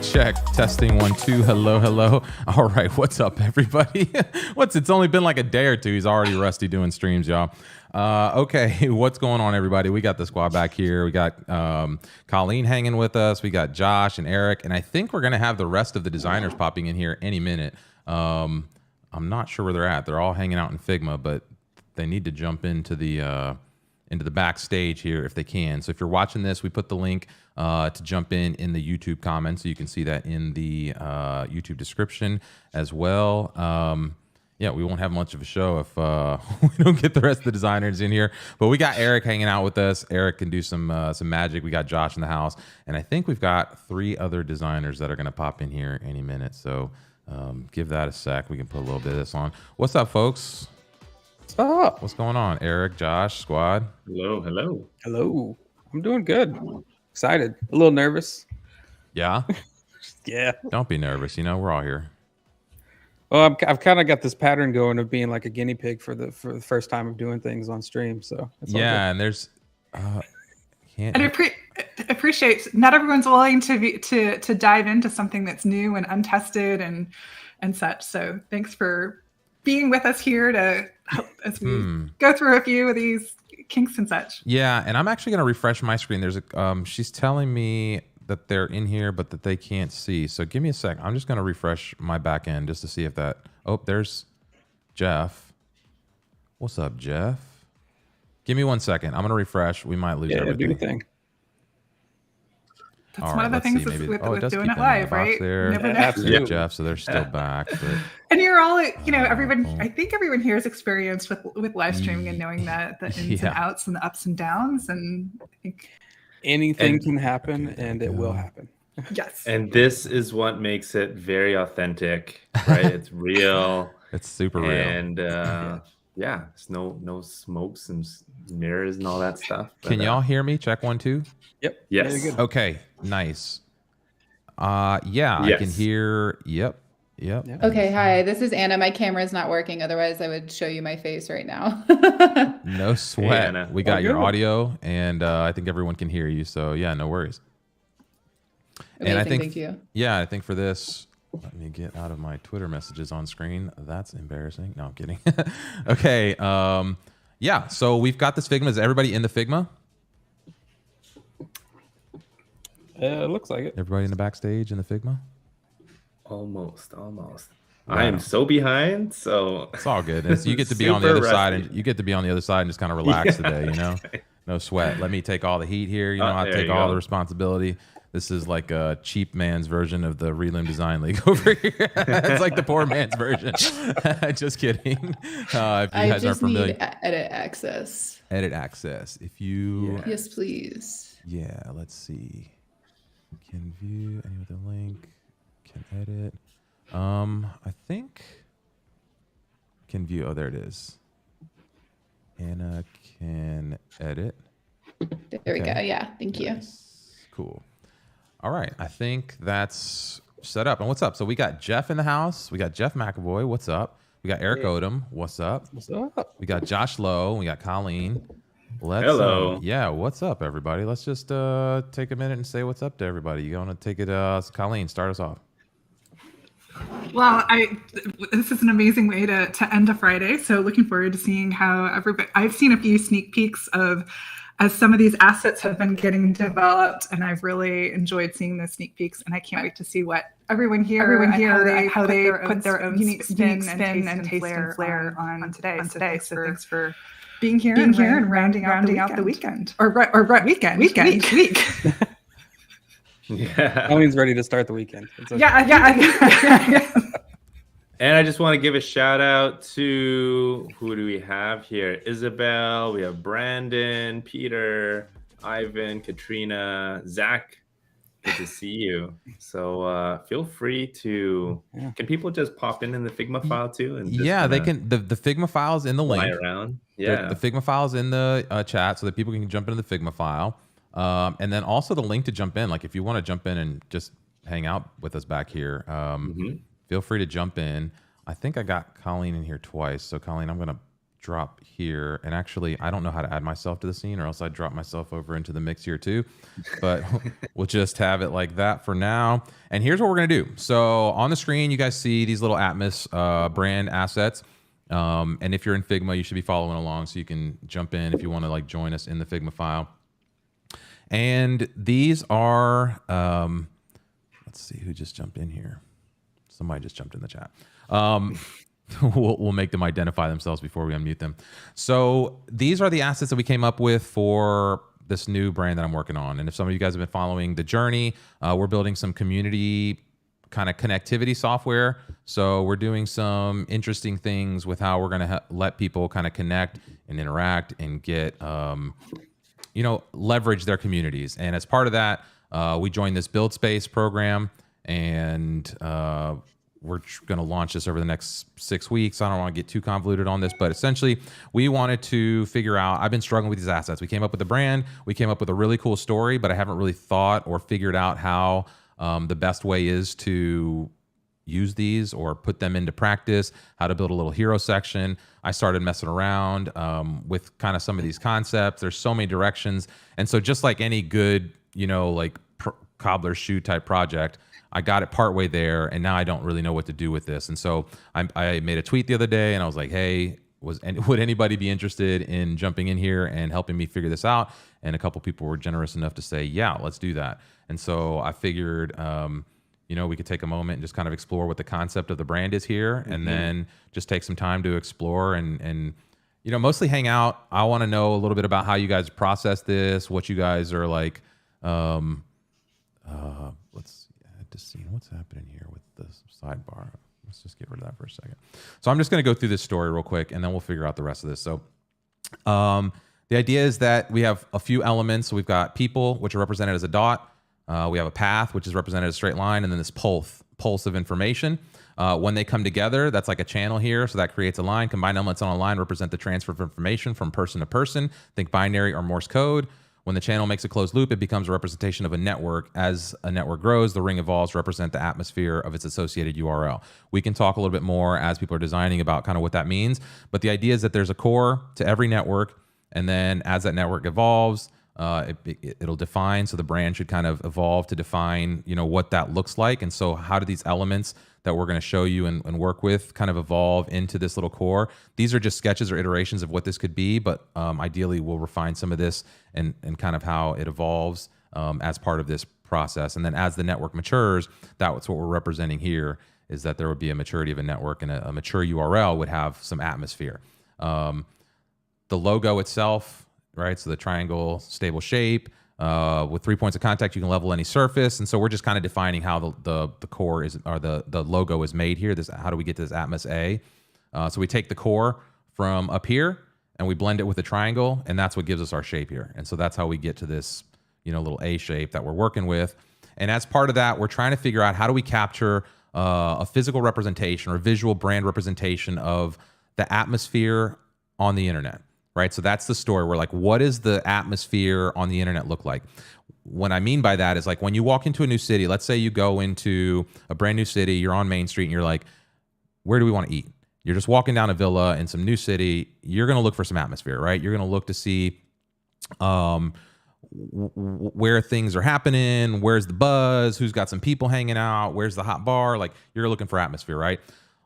Check. Testing 1 2. Hello. All right, what's up, everybody? It's only been like a day or two. He's already rusty doing streams, y'all. Okay, what's going on, everybody? We got the squad back here. We got Colleen hanging with us. We got Josh and Eric, and I think we're gonna have the rest of the designers popping in here any minute. I'm not sure where they're at. They're all hanging out in Figma, but they need to jump into the backstage here if they can. So if you're watching this, we put the link to jump in the YouTube comments, so you can see that in the YouTube description as well. Yeah, we won't have much of a show if we don't get the rest of the designers in here. But we got Eric hanging out with us. Eric can do some magic. We got Josh in the house, and I think we've got 3 other designers that are going to pop in here any minute. So give that a sec. We can put a little bit of this on. What's up, folks? What's up? What's going on? Eric, Josh, squad. Hello. I'm doing good. Excited. A little nervous. Yeah? Yeah. Don't be nervous. We're all here. Well, I've kind of got this pattern going of being like a guinea pig for the first time of doing things on stream. So yeah, and there's and I appreciate not everyone's willing to dive into something that's new and untested and such. So thanks for being with us here to help as we go through a few of these kinks and such. Yeah, and I'm actually going to refresh my screen. There's she's telling me that they're in here, but that they can't see. So give me a sec. I'm just going to refresh my back end just to see if that. Oh, there's Jeff. What's up, Jeff? Give me 1 second. I'm going to refresh. We might lose everything. Do your thing. That's one of the things with doing it live, right? There. Never know. Absolutely, Jeff. So they're still back. But, and you're all, everyone. I think everyone here is experienced with live streaming and knowing the ins and outs and the ups and downs. And I think anything can happen, and it will happen. Yes. And this is what makes it very authentic, right? It's real. It's super real. And yeah, it's no smokes and mirrors and all that stuff. Can y'all hear me? Check 1 2. Yep. Yes. Okay. Nice. Yeah, I can hear. Yep. Okay. Hi, this is Anna. My camera's not working. Otherwise, I would show you my face right now. No sweat. Hey, we got your audio, and I think everyone can hear you. So yeah, no worries. Amazing, and I think, thank you. Yeah, I think for this, let me get out of my Twitter messages on screen. That's embarrassing. No, I'm kidding. Okay. Yeah. So we've got this Figma. Is everybody in the Figma? It looks like it. Everybody in the backstage in the Figma? Almost. Wow. I am so behind, so it's all good. You get to be on the other side, and you get to be on the other side and just kind of relax today. No sweat. Let me take all the heat here. I take all the responsibility. This is like a cheap man's version of the Relim Design League over here. It's like the poor man's version. Just kidding. If you guys aren't familiar, need edit access. Edit access. If you yes, please. Yeah. Let's see. Can view any with a link. Can edit. I think can view. Oh, there it is. Anna can edit. There we go. Yeah. Thank you. Cool. All right. I think that's set up. And what's up? So we got Jeff in the house. We got Jeff McAvoy. What's up? We got Eric Odom. What's up? What's up? We got Josh Lowe. We got Colleen. Hello. Yeah. What's up, everybody? Let's just take a minute and say what's up to everybody. You want to take it? Colleen, start us off. Well, this is an amazing way to end a Friday. So looking forward to seeing how everybody. I've seen a few sneak peeks as some of these assets have been getting developed, and I've really enjoyed seeing the sneak peeks. And I can't wait to see what everyone here how they put their own unique spin and taste and flair on today. So thanks for being here and rounding out the weekend or week. Yeah. Colleen's ready to start the weekend. Okay. Yeah. And I just want to give a shout out to who do we have here? Isabel, we have Brandon, Peter, Ivan, Katrina, Zach, Good to see you. So feel free to. Yeah. Can people just pop in the Figma file too? And just Yeah, they kinda can. The Figma file's in the fly link. around. The Yeah. Figma file's in the chat so that people can jump into the Figma file. And then also the link to jump in. Like if you want to jump in and just hang out with us back here, feel free to jump in. I think I got Colleen in here twice. So Colleen, I'm going to drop here. And actually, I don't know how to add myself to the scene, or else I'd drop myself over into the mix here too. But we'll just have it like that for now. And here's what we're going to do. So on the screen, you guys see these little Atmos brand assets. And if you're in Figma, you should be following along so you can jump in if you want to like join us in the Figma file. And these are, let's see who just jumped in here. Somebody just jumped in the chat. We'll make them identify themselves before we unmute them. So these are the assets that we came up with for this new brand that I'm working on. And if some of you guys have been following the journey, we're building some community kind of connectivity software. So we're doing some interesting things with how we're going to let people kind of connect and interact and get, leverage their communities. And as part of that, we joined this Build Space program, and we're going to launch this over the next 6 weeks. I don't want to get too convoluted on this, but essentially we wanted to figure out, I've been struggling with these assets. We came up with a brand, we came up with a really cool story, but I haven't really thought or figured out how the best way is to use these or put them into practice, how to build a little hero section. I started messing around with kind of some of these concepts. There's so many directions. And so just like any good, cobbler's shoe type project, I got it partway there, and now I don't really know what to do with this. And so I made a tweet the other day, and I was like, hey, would anybody be interested in jumping in here and helping me figure this out? And a couple people were generous enough to say, yeah, let's do that. And so I figured, we could take a moment and just kind of explore what the concept of the brand is here, and then just take some time to explore and mostly hang out. I want to know a little bit about how you guys process this, what you guys are like. Let's see, add to scene. What's happening here with the sidebar? Let's just get rid of that for a second. So I'm just going to go through this story real quick, and then we'll figure out the rest of this. So the idea is that we have a few elements. So we've got people, which are represented as a dot. We have a path, which is represented as a straight line, and then this pulse of information. When they come together, that's like a channel here. So that creates a line. Combined elements on a line represent the transfer of information from person to person. Think binary or Morse code. When the channel makes a closed loop, it becomes a representation of a network. As a network grows, the ring evolves to represent the atmosphere of its associated URL. We can talk a little bit more as people are designing about kind of what that means. But the idea is that there's a core to every network. And then as that network evolves, it'll define. So the brand should kind of evolve to define, what that looks like. And so how do these elements that we're going to show you and work with kind of evolve into this little core? These are just sketches or iterations of what this could be, but ideally we'll refine some of this and kind of how it evolves as part of this process. And then as the network matures, that's what we're representing here, is that there would be a maturity of a network, and a mature URL would have some atmosphere. The logo itself, right? So the triangle stable shape, with 3 points of contact, you can level any surface. And so we're just kind of defining how the core is, or the logo is made here. How do we get to this Atmos A? So we take the core from up here and we blend it with a triangle, and that's what gives us our shape here. And so that's how we get to this, little A shape that we're working with. And as part of that, we're trying to figure out how do we capture a physical representation or visual brand representation of the atmosphere on the internet. Right. So that's the story. We're like, what does the atmosphere on the internet look like? What I mean by that is like when you walk into a new city, let's say you go into a brand new city, you're on Main Street and you're like, where do we want to eat? You're just walking down a villa in some new city. You're going to look for some atmosphere, right? You're going to look to see where things are happening, where's the buzz, who's got some people hanging out, where's the hot bar? Like you're looking for atmosphere, right?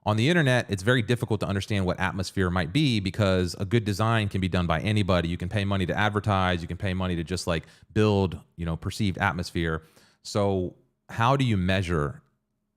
On the internet, it's very difficult to understand what atmosphere might be, because a good design can be done by anybody. You can pay money to advertise. You can pay money to just like build, perceived atmosphere. So how do you measure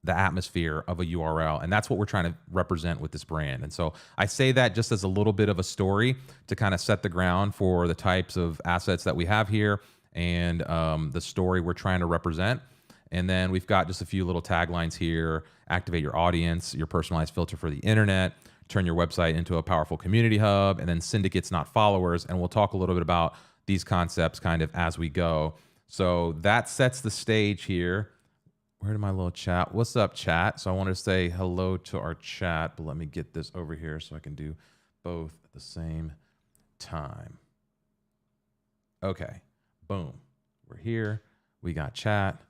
the atmosphere of a URL? And that's what we're trying to represent with this brand. And so I say that just as a little bit of a story to kind of set the ground for the types of assets that we have here and the story we're trying to represent. And then we've got just a few little taglines here: activate your audience, your personalized filter for the internet, turn your website into a powerful community hub, and then syndicates, not followers. And we'll talk a little bit about these concepts kind of as we go. So that sets the stage here. Where did my little chat? What's up, chat? So I want to say hello to our chat, but let me get this over here so I can do both at the same time. Okay, boom. We're here. We got chat.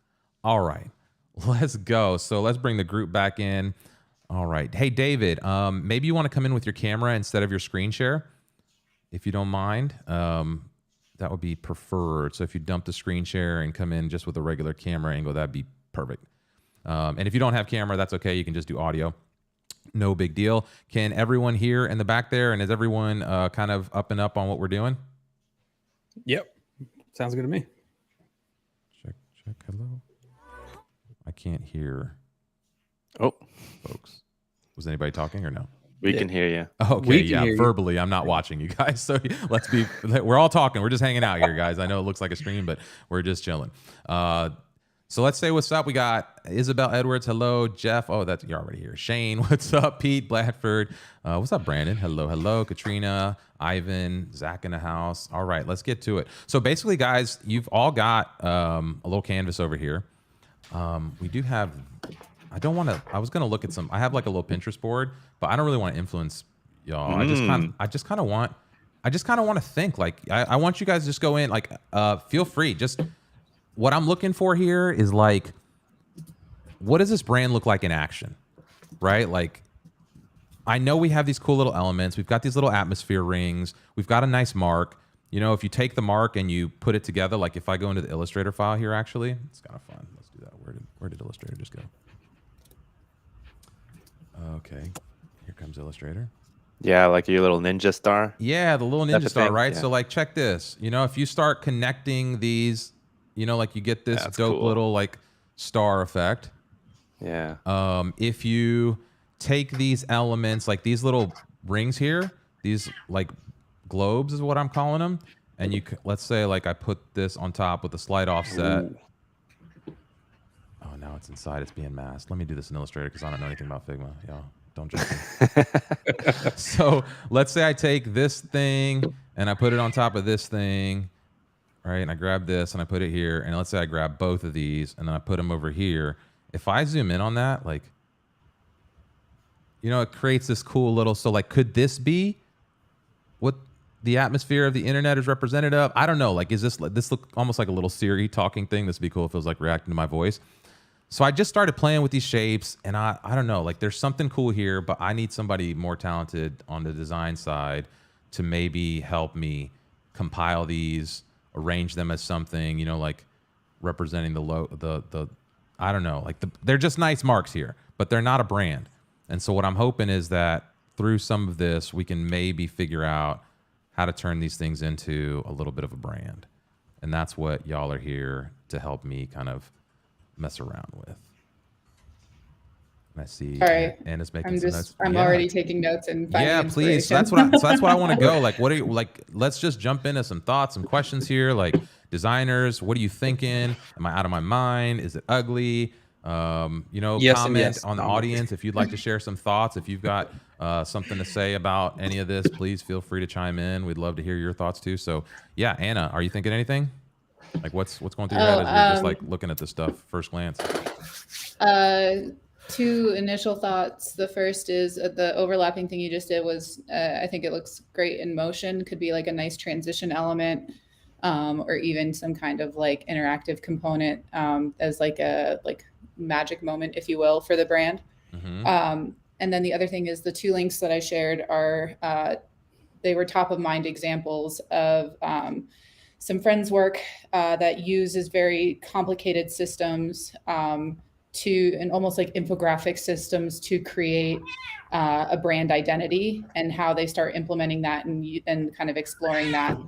All right, let's go. So let's bring the group back in. All right. Hey, David, maybe you want to come in with your camera instead of your screen share, if you don't mind. That would be preferred. So if you dump the screen share and come in just with a regular camera angle, that'd be perfect. And if you don't have camera, that's okay. You can just do audio. No big deal. Can everyone hear in the back there? And is everyone kind of up and up on what we're doing? Yep. Sounds good to me. Check. Hello. I can't hear. Oh, folks. Was anybody talking or no? we can hear you. Okay, can yeah, hear you. verbally. I'm not watching you guys. So we're all talking. We're just hanging out here, guys. I know it looks like a stream, but we're just chilling. So let's say what's up. We got Isabel Edwards. Hello, Jeff. Oh, you're already here. Shane, what's up? Pete Bradford. What's up, Brandon? Hello. Katrina, Ivan, Zach in the house. All right, let's get to it. So basically, guys, you've all got a little canvas over here. We do have. I was gonna look at some. I have like a little Pinterest board, but I don't really want to influence y'all. I just kind of want to think. Like I want you guys to just go in. Like feel free. Just what I'm looking for here is like, what does this brand look like in action, right? Like, I know we have these cool little elements. We've got these little atmosphere rings. We've got a nice mark. You know, if you take the mark and you put it together, like if I go into the Illustrator file here, actually, it's kind of fun. Let's do that. Where did Illustrator just go? Okay, here comes Illustrator. Yeah, like your little ninja star. Yeah, the little That's ninja a star, thing, right? yeah. So like, check this. You know, if you start connecting these, you know, like you get this That's dope cool. little like star effect. Yeah. If you take these elements, like these little rings here, these like globes is what I'm calling them, and let's say like I put this on top with a slight offset. Ooh. Oh, now it's inside. It's being masked. Let me do this in Illustrator because I don't know anything about Figma. Y'all, don't judge me. So let's say I take this thing and I put it on top of this thing, right? And I grab this and I put it here. And let's say I grab both of these and then I put them over here. If I zoom in on that, like, you know, it creates this cool little, so like, could this be what the atmosphere of the internet is representative of? I don't know. Like, this look almost like a little Siri talking thing? This would be cool if it was like reacting to my voice. So I just started playing with these shapes and I don't know, like there's something cool here, but I need somebody more talented on the design side to maybe help me compile these, arrange them as something, you know, like representing the I don't know, like they're just nice marks here, but they're not a brand. And so what I'm hoping is that through some of this, we can maybe figure out how to turn these things into a little bit of a brand. And that's what y'all are here to help me kind of mess around with. And I see Anna's making some notes. I'm already taking notes and finding Yeah, please. So that's what I want to go. Like, what are you like? Let's just jump into some thoughts, some questions here. Like, designers, what are you thinking? Am I out of my mind? Is it ugly? You know, Yes and comment yes. on the audience if you'd like to share some thoughts. If you've got something to say about any of this, please feel free to chime in. We'd love to hear your thoughts too. So, yeah, Anna, are you thinking anything? Like, what's going through your head as you're just like looking at this stuff first glance? Two initial thoughts. The first is the overlapping thing you just did was, I think it looks great in motion. Could be like a nice transition element, or even some kind of like interactive component as like a magic moment, if you will, for the brand. Mm-hmm. And then the other thing is the two links that I shared are, they were top of mind examples of some friends' work that uses very complicated systems and almost like infographic systems to create a brand identity, and how they start implementing that and kind of exploring that.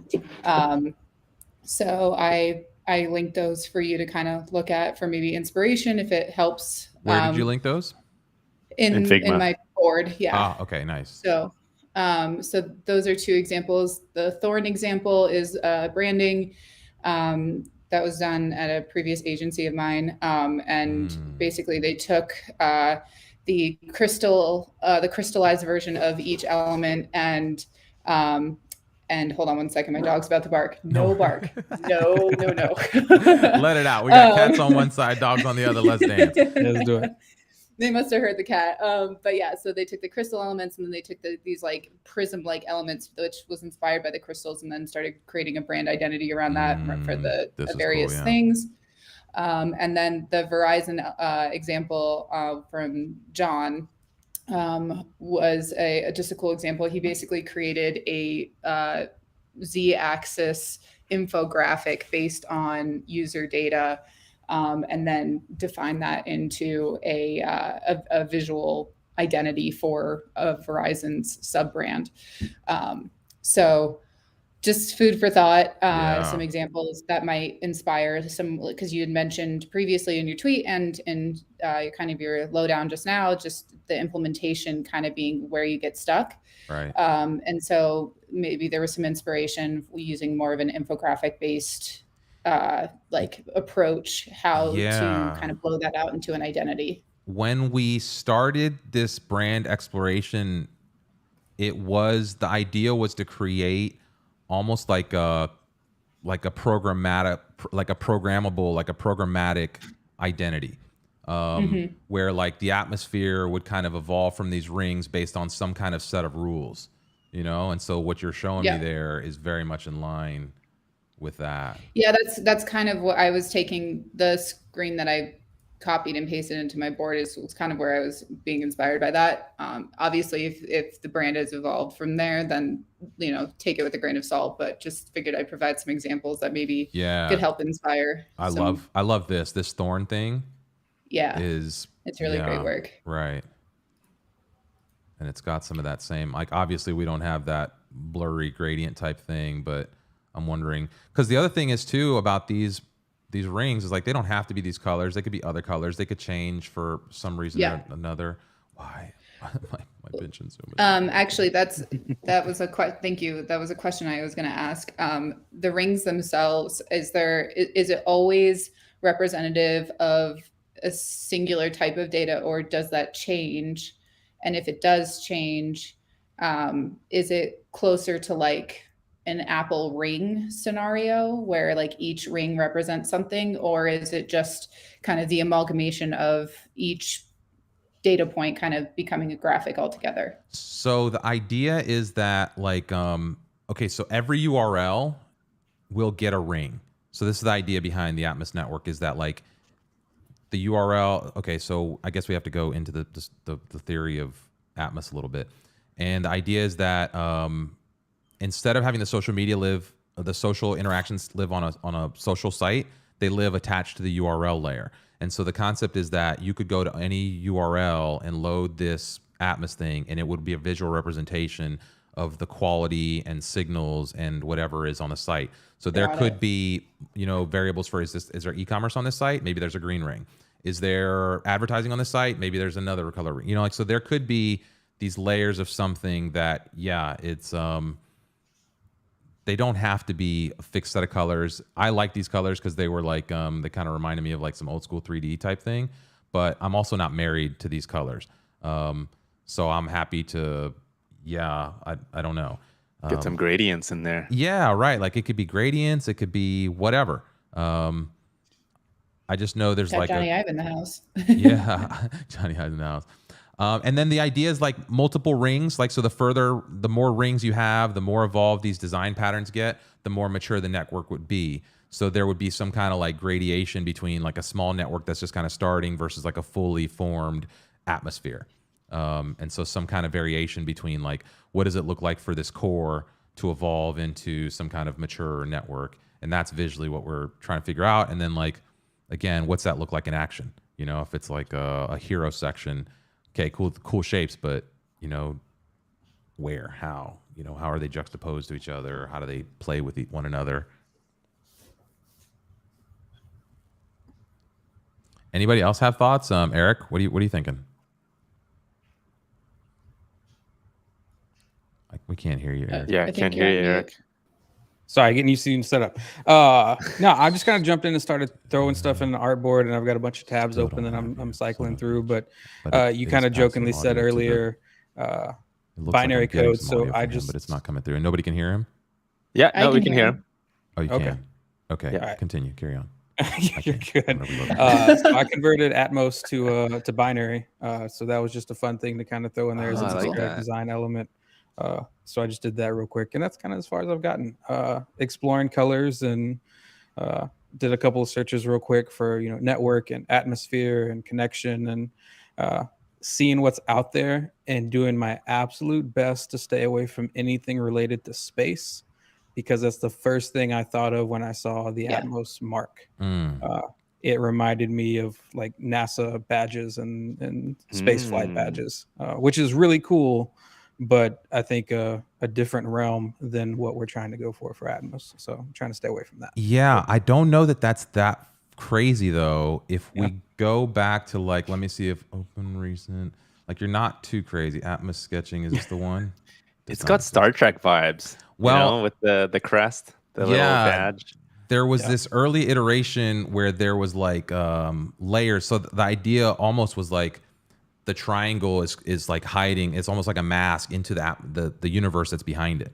So I linked those for you to kind of look at for maybe inspiration if it helps. Where did you link those? In Figma. my board, yeah. Ah, okay, nice. So those are two examples. The Thorn example is branding that was done at a previous agency of mine, and basically they took the crystallized version of each element and And hold on one second, my dog's about to bark. No bark. No. Let it out. We got cats on one side, dogs on the other. Let's dance. Let's do it. They must have heard the cat. But yeah, so they took the crystal elements and then they took these like prism-like elements, which was inspired by the crystals, and then started creating a brand identity around that for the various things. And then the Verizon example from John was just a cool example. He basically created a Z-axis infographic based on user data, and then define that into a visual identity for Verizon's sub-brand. So just food for thought, some examples that might inspire some, because you had mentioned previously in your tweet and in kind of your lowdown just now, just the implementation kind of being where you get stuck. Right. And so maybe there was some inspiration using more of an infographic based like approach, how to kind of blow that out into an identity. When we started this brand exploration, the idea was to create almost like a programmatic identity, where like the atmosphere would kind of evolve from these rings based on some kind of set of rules, and so what you're showing me there is very much in line with that. Yeah, that's kind of what I was taking. The screen that I copied and pasted into my board was kind of where I was being inspired by that. Obviously, if the brand has evolved from there, then take it with a grain of salt. But just figured I'd provide some examples that maybe could help inspire. I love this thorn thing. Yeah, it's really great work. Right, and it's got some of that same, like, obviously we don't have that blurry gradient type thing, but I'm wondering, because the other thing is too about these rings is like they don't have to be these colors. They could be other colors. They could change for some reason or another. Why? my pension so much. Actually, that was thank you. That was a question I was going to ask. The rings themselves, is it always representative of a singular type of data, or does that change? And if it does change, is it closer to like an Apple ring scenario where like each ring represents something, or is it just kind of the amalgamation of each data point kind of becoming a graphic altogether? So the idea is that like, okay, so every URL will get a ring. So this is the idea behind the Atmos network, is that like the URL, okay, so I guess we have to go into the theory of Atmos a little bit. And the idea is that, instead of having the social interactions live on a social site, they live attached to the URL layer. And so the concept is that you could go to any URL and load this Atmos thing, and it would be a visual representation of the quality and signals and whatever is on the site. So there could be, variables for, is there e-commerce on this site? Maybe there's a green ring. Is there advertising on this site? Maybe there's another color ring. So there could be these layers of something that, it's, they don't have to be a fixed set of colors. I like these colors because they were like, they kind of reminded me of like some old school 3D type thing, but I'm also not married to these colors. So I'm happy to, I don't know. Get some gradients in there. Yeah, right. Like it could be gradients, it could be whatever. I just know there's got like Johnny Ive in the house. Yeah, Johnny Ive in the house. And then the idea is like multiple rings. Like, so the more rings you have, the more evolved these design patterns get, the more mature the network would be. So there would be some kind of like gradation between like a small network that's just kind of starting versus like a fully formed atmosphere. And so some kind of variation between like, what does it look like for this core to evolve into some kind of mature network? And that's visually what we're trying to figure out. And then like, again, what's that look like in action? If it's like a hero section, okay, cool shapes, but where, how are they juxtaposed to each other? How do they play with one another? Anybody else have thoughts? Eric, what are you thinking? We can't hear you, Eric. Yeah, I can't hear you, Eric. Sorry, getting used to the setup. No, I just kind of jumped in and started throwing stuff in the artboard, and I've got a bunch of tabs open that I'm cycling through. But you kind of jokingly said earlier, binary like code. So I just, but it's not coming through, and nobody can hear him. Yeah, I no, we can can hear hear him. him. Oh, you Okay. can. Okay, Yeah. continue. Carry on. You're good. Whatever you look. So I converted Atmos to binary. So that was just a fun thing to kind of throw in there as Oh, an I like Easter egg that. design element. So I just did that real quick, and that's kind of as far as I've gotten. Exploring colors and did a couple of searches real quick for network and atmosphere and connection and seeing what's out there and doing my absolute best to stay away from anything related to space, because that's the first thing I thought of when I saw the Yeah. Atmos mark. Mm. It reminded me of like NASA badges and space flight badges, which is really cool, but I think a different realm than what we're trying to go for Atmos. So I'm trying to stay away from that. Yeah, I don't know that that's that crazy though. If Yeah. we go back to like, let me see if open recent, like you're not too crazy. Atmos sketching, is this the one? It's got Star Trek vibes. Well, with the crest, the little yeah, badge. there was this early iteration where there was like layers. So the idea almost was like the triangle is like hiding. It's almost like a mask into the universe that's behind it,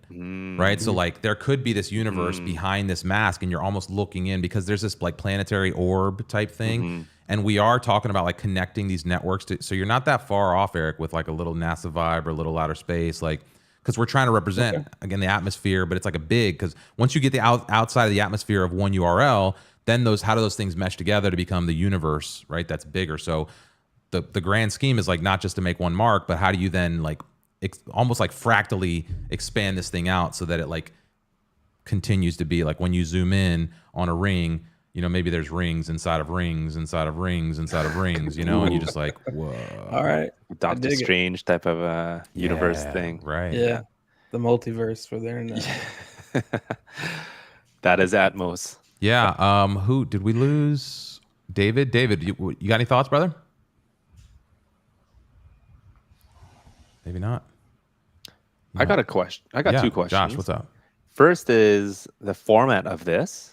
right? So like there could be this universe behind this mask, and you're almost looking in because there's this like planetary orb type thing, and we are talking about like connecting these networks to. So you're not that far off, Eric, with like a little NASA vibe or a little outer space, like. Because we're trying to represent again the atmosphere, but it's like a big, because once you get the outside of the atmosphere of one URL, then how do those things mesh together to become the universe, right? That's bigger. So the grand scheme is like not just to make one mark, but how do you then like almost like fractally expand this thing out so that it like continues to be like when you zoom in on a ring, maybe there's rings inside of rings inside of rings inside of rings, and you just like, whoa. All right. Doctor Strange type of universe thing. Right. Yeah. The multiverse for their internet. That is Atmos. Yeah. Who did we lose? David. David, you got any thoughts, brother? Maybe not. I got a question. I got two questions. Josh, what's up? First is the format of this.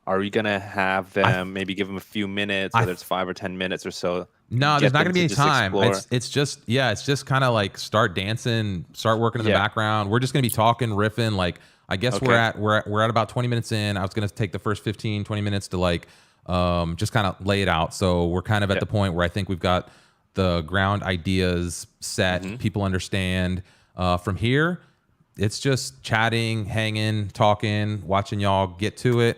Are we gonna have them maybe give them a few minutes, whether it's 5 or 10 minutes or so? No, there's not gonna be any time. Explore? It's just kind of like start dancing, start working in the background. We're just gonna be talking, riffing. Like I guess we're at about 20 minutes in. I was gonna take the first 15, 20 minutes to like just kind of lay it out. So we're kind of at the point where I think we've got the ground ideas set. People understand. From here, it's just chatting, hanging, talking, watching y'all get to it.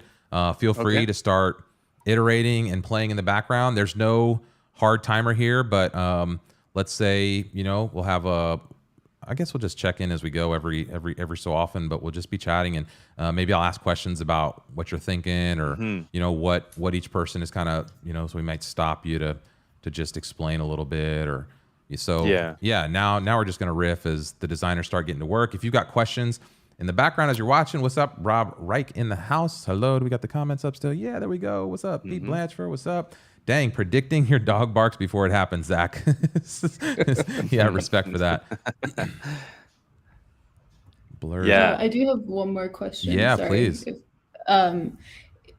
Feel free to start iterating and playing in the background. There's no hard timer here, but let's say we'll have I guess we'll just check in as we go every so often, but we'll just be chatting, and maybe I'll ask questions about what you're thinking, or what each person is kind of so we might stop you to just explain a little bit, or so now we're just gonna riff as the designers start getting to work. If you've got questions in the background as you're watching, what's up? Rob Reich in the house. Hello. Do we got the comments up still? Yeah, there we go. What's up? Pete Blanchford, what's up? Dang, predicting your dog barks before it happens, Zach. Yeah, respect for that. Blurred. Yeah. I do have one more question. Yeah, Sorry. please.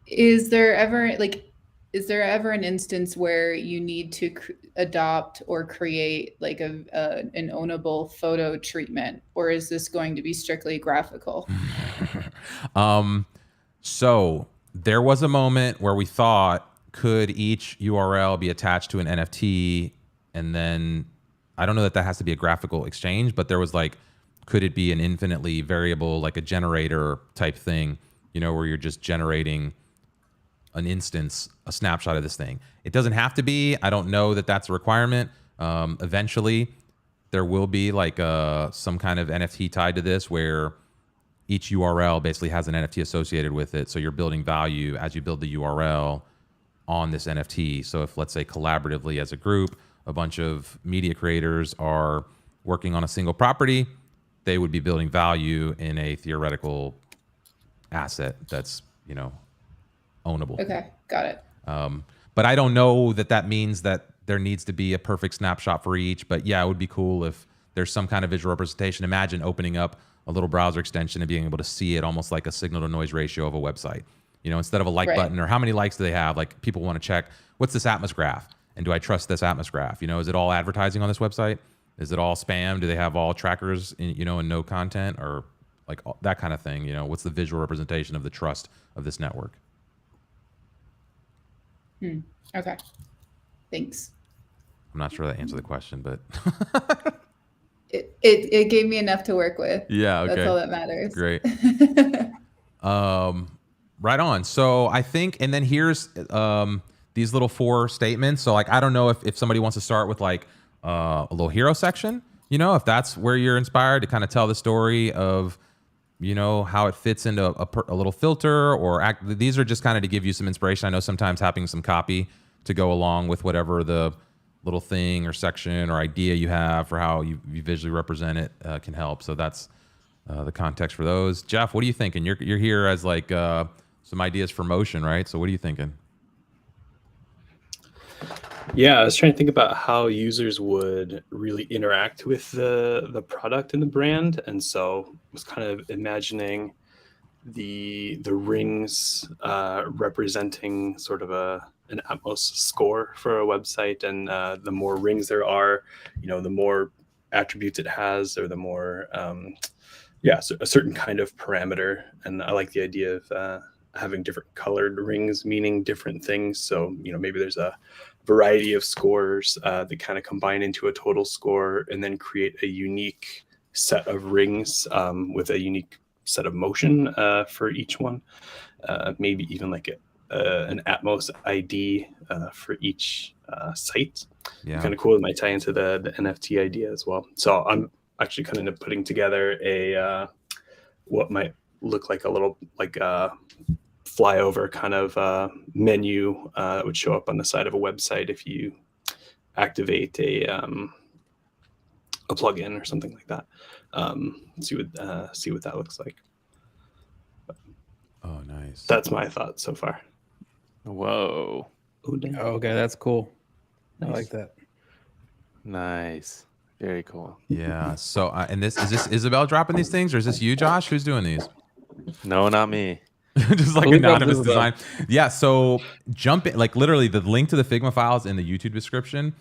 Is there ever an instance where you need to adopt or create like an ownable photo treatment, or is this going to be strictly graphical? So there was a moment where we thought, could each URL be attached to an NFT? And then I don't know that has to be a graphical exchange, but there was like, could it be an infinitely variable, like a generator type thing, where you're just generating an instance, a snapshot of this thing. It doesn't have to be. I don't know that that's a requirement. Eventually, there will be like some kind of NFT tied to this, where each URL basically has an NFT associated with it. So you're building value as you build the URL on this NFT. So if, let's say, collaboratively as a group, a bunch of media creators are working on a single property, they would be building value in a theoretical asset that's ownable. Okay, got it. But I don't know that means that there needs to be a perfect snapshot for each. But yeah, it would be cool if there's some kind of visual representation. Imagine opening up a little browser extension and being able to see it almost like a signal to noise ratio of a website. Instead of a like button, or how many likes do they have? Like people want to check, what's this Atmos graph? And do I trust this Atmos graph? Is it all advertising on this website? Is it all spam? Do they have all trackers and no content? Or like that kind of thing. You know, what's the visual representation of the trust of this network? Okay, thanks. I'm not sure that answered the question, but It gave me enough to work with. yeah, okay, that's all that matters. Great. Right on. So I think, and then here's these little 4 statements. So like, I don't know if somebody wants to start with like a little hero section, you know, if that's where you're inspired to kind of tell the story of, you know, how it fits into a little filter or these are just kind of to give you some inspiration. I know sometimes having some copy to go along with whatever the little thing or section or idea you have for how you visually represent it can help. So that's the context for those. Jeff, what are you thinking? You're here as like some ideas for motion, right? So what are you thinking? Yeah, I was trying to think about how users would really interact with the product and the brand, and so I was kind of imagining the rings representing sort of an Atmos score for a website, and the more rings there are, you know, the more attributes it has, or the more so a certain kind of parameter. And I like the idea of having different colored rings meaning different things. So, you know, maybe there's a variety of scores that kind of combine into a total score and then create a unique set of rings with a unique set of motion for each one. Maybe even like an Atmos ID for each site. Yeah. Kind of cool. It might tie into the NFT idea as well. So I'm actually kind of putting together a what might look like a little like flyover kind of menu that would show up on the side of a website if you activate a plugin or something like that. See what that looks like. Oh, nice. That's my thought so far. Whoa. Oh, dang. Okay, that's cool. Nice. I like that. Nice. Very cool. Yeah. So, and is this Isabel dropping these things, or is this you, Josh? Who's doing these? No, not me. Just like Who dropped anonymous Isabel? design. Yeah. So jump in, like literally the link to the Figma files in the YouTube description.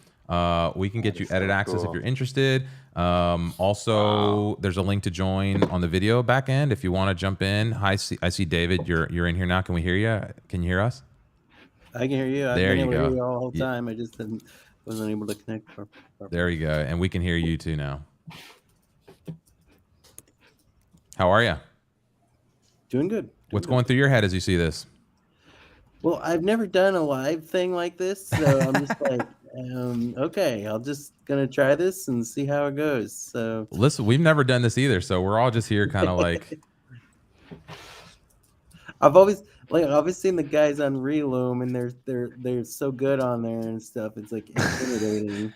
We can get you edit access if you're interested. Also, there's a link to join on the video back end if you want to jump in. Hi, I see David. You're in here now. Can we hear you? Can you hear us? I can hear you. I've There been you able to go. hear you all the whole Yeah. time. I just wasn't able to connect. There you go. And we can hear you too now. How are you? Doing good. What's going through your head as you see this? Well, I've never done a live thing like this, so I'm just like, okay, I'll just gonna try this and see how it goes. So Listen, we've never done this either, so we're all just here kind of like I've always seen the guys on Reloom, and they're so good on there and stuff. It's like intimidating.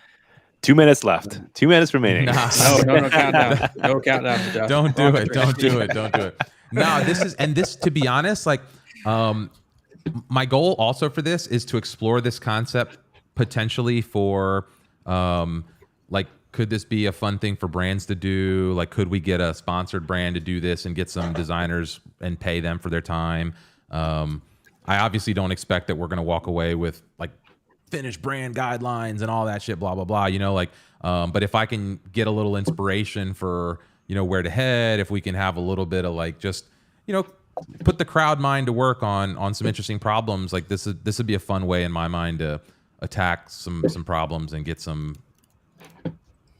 2 minutes left. 2 minutes remaining. Nah. No countdown. No countdown. Josh. Don't do it. Don't do it. Don't do it. No, this to be honest, like my goal also for this is to explore this concept potentially for like, could this be a fun thing for brands to do? Like, could we get a sponsored brand to do this and get some designers and pay them for their time? I obviously don't expect that we're going to walk away with like finished brand guidelines and all that shit, blah, blah, blah, you know, like, but if I can get a little inspiration for, you know, where to head, if we can have a little bit of like, just, you know, put the crowd mind to work on some interesting problems, like this would be a fun way in my mind to attack some problems and get some,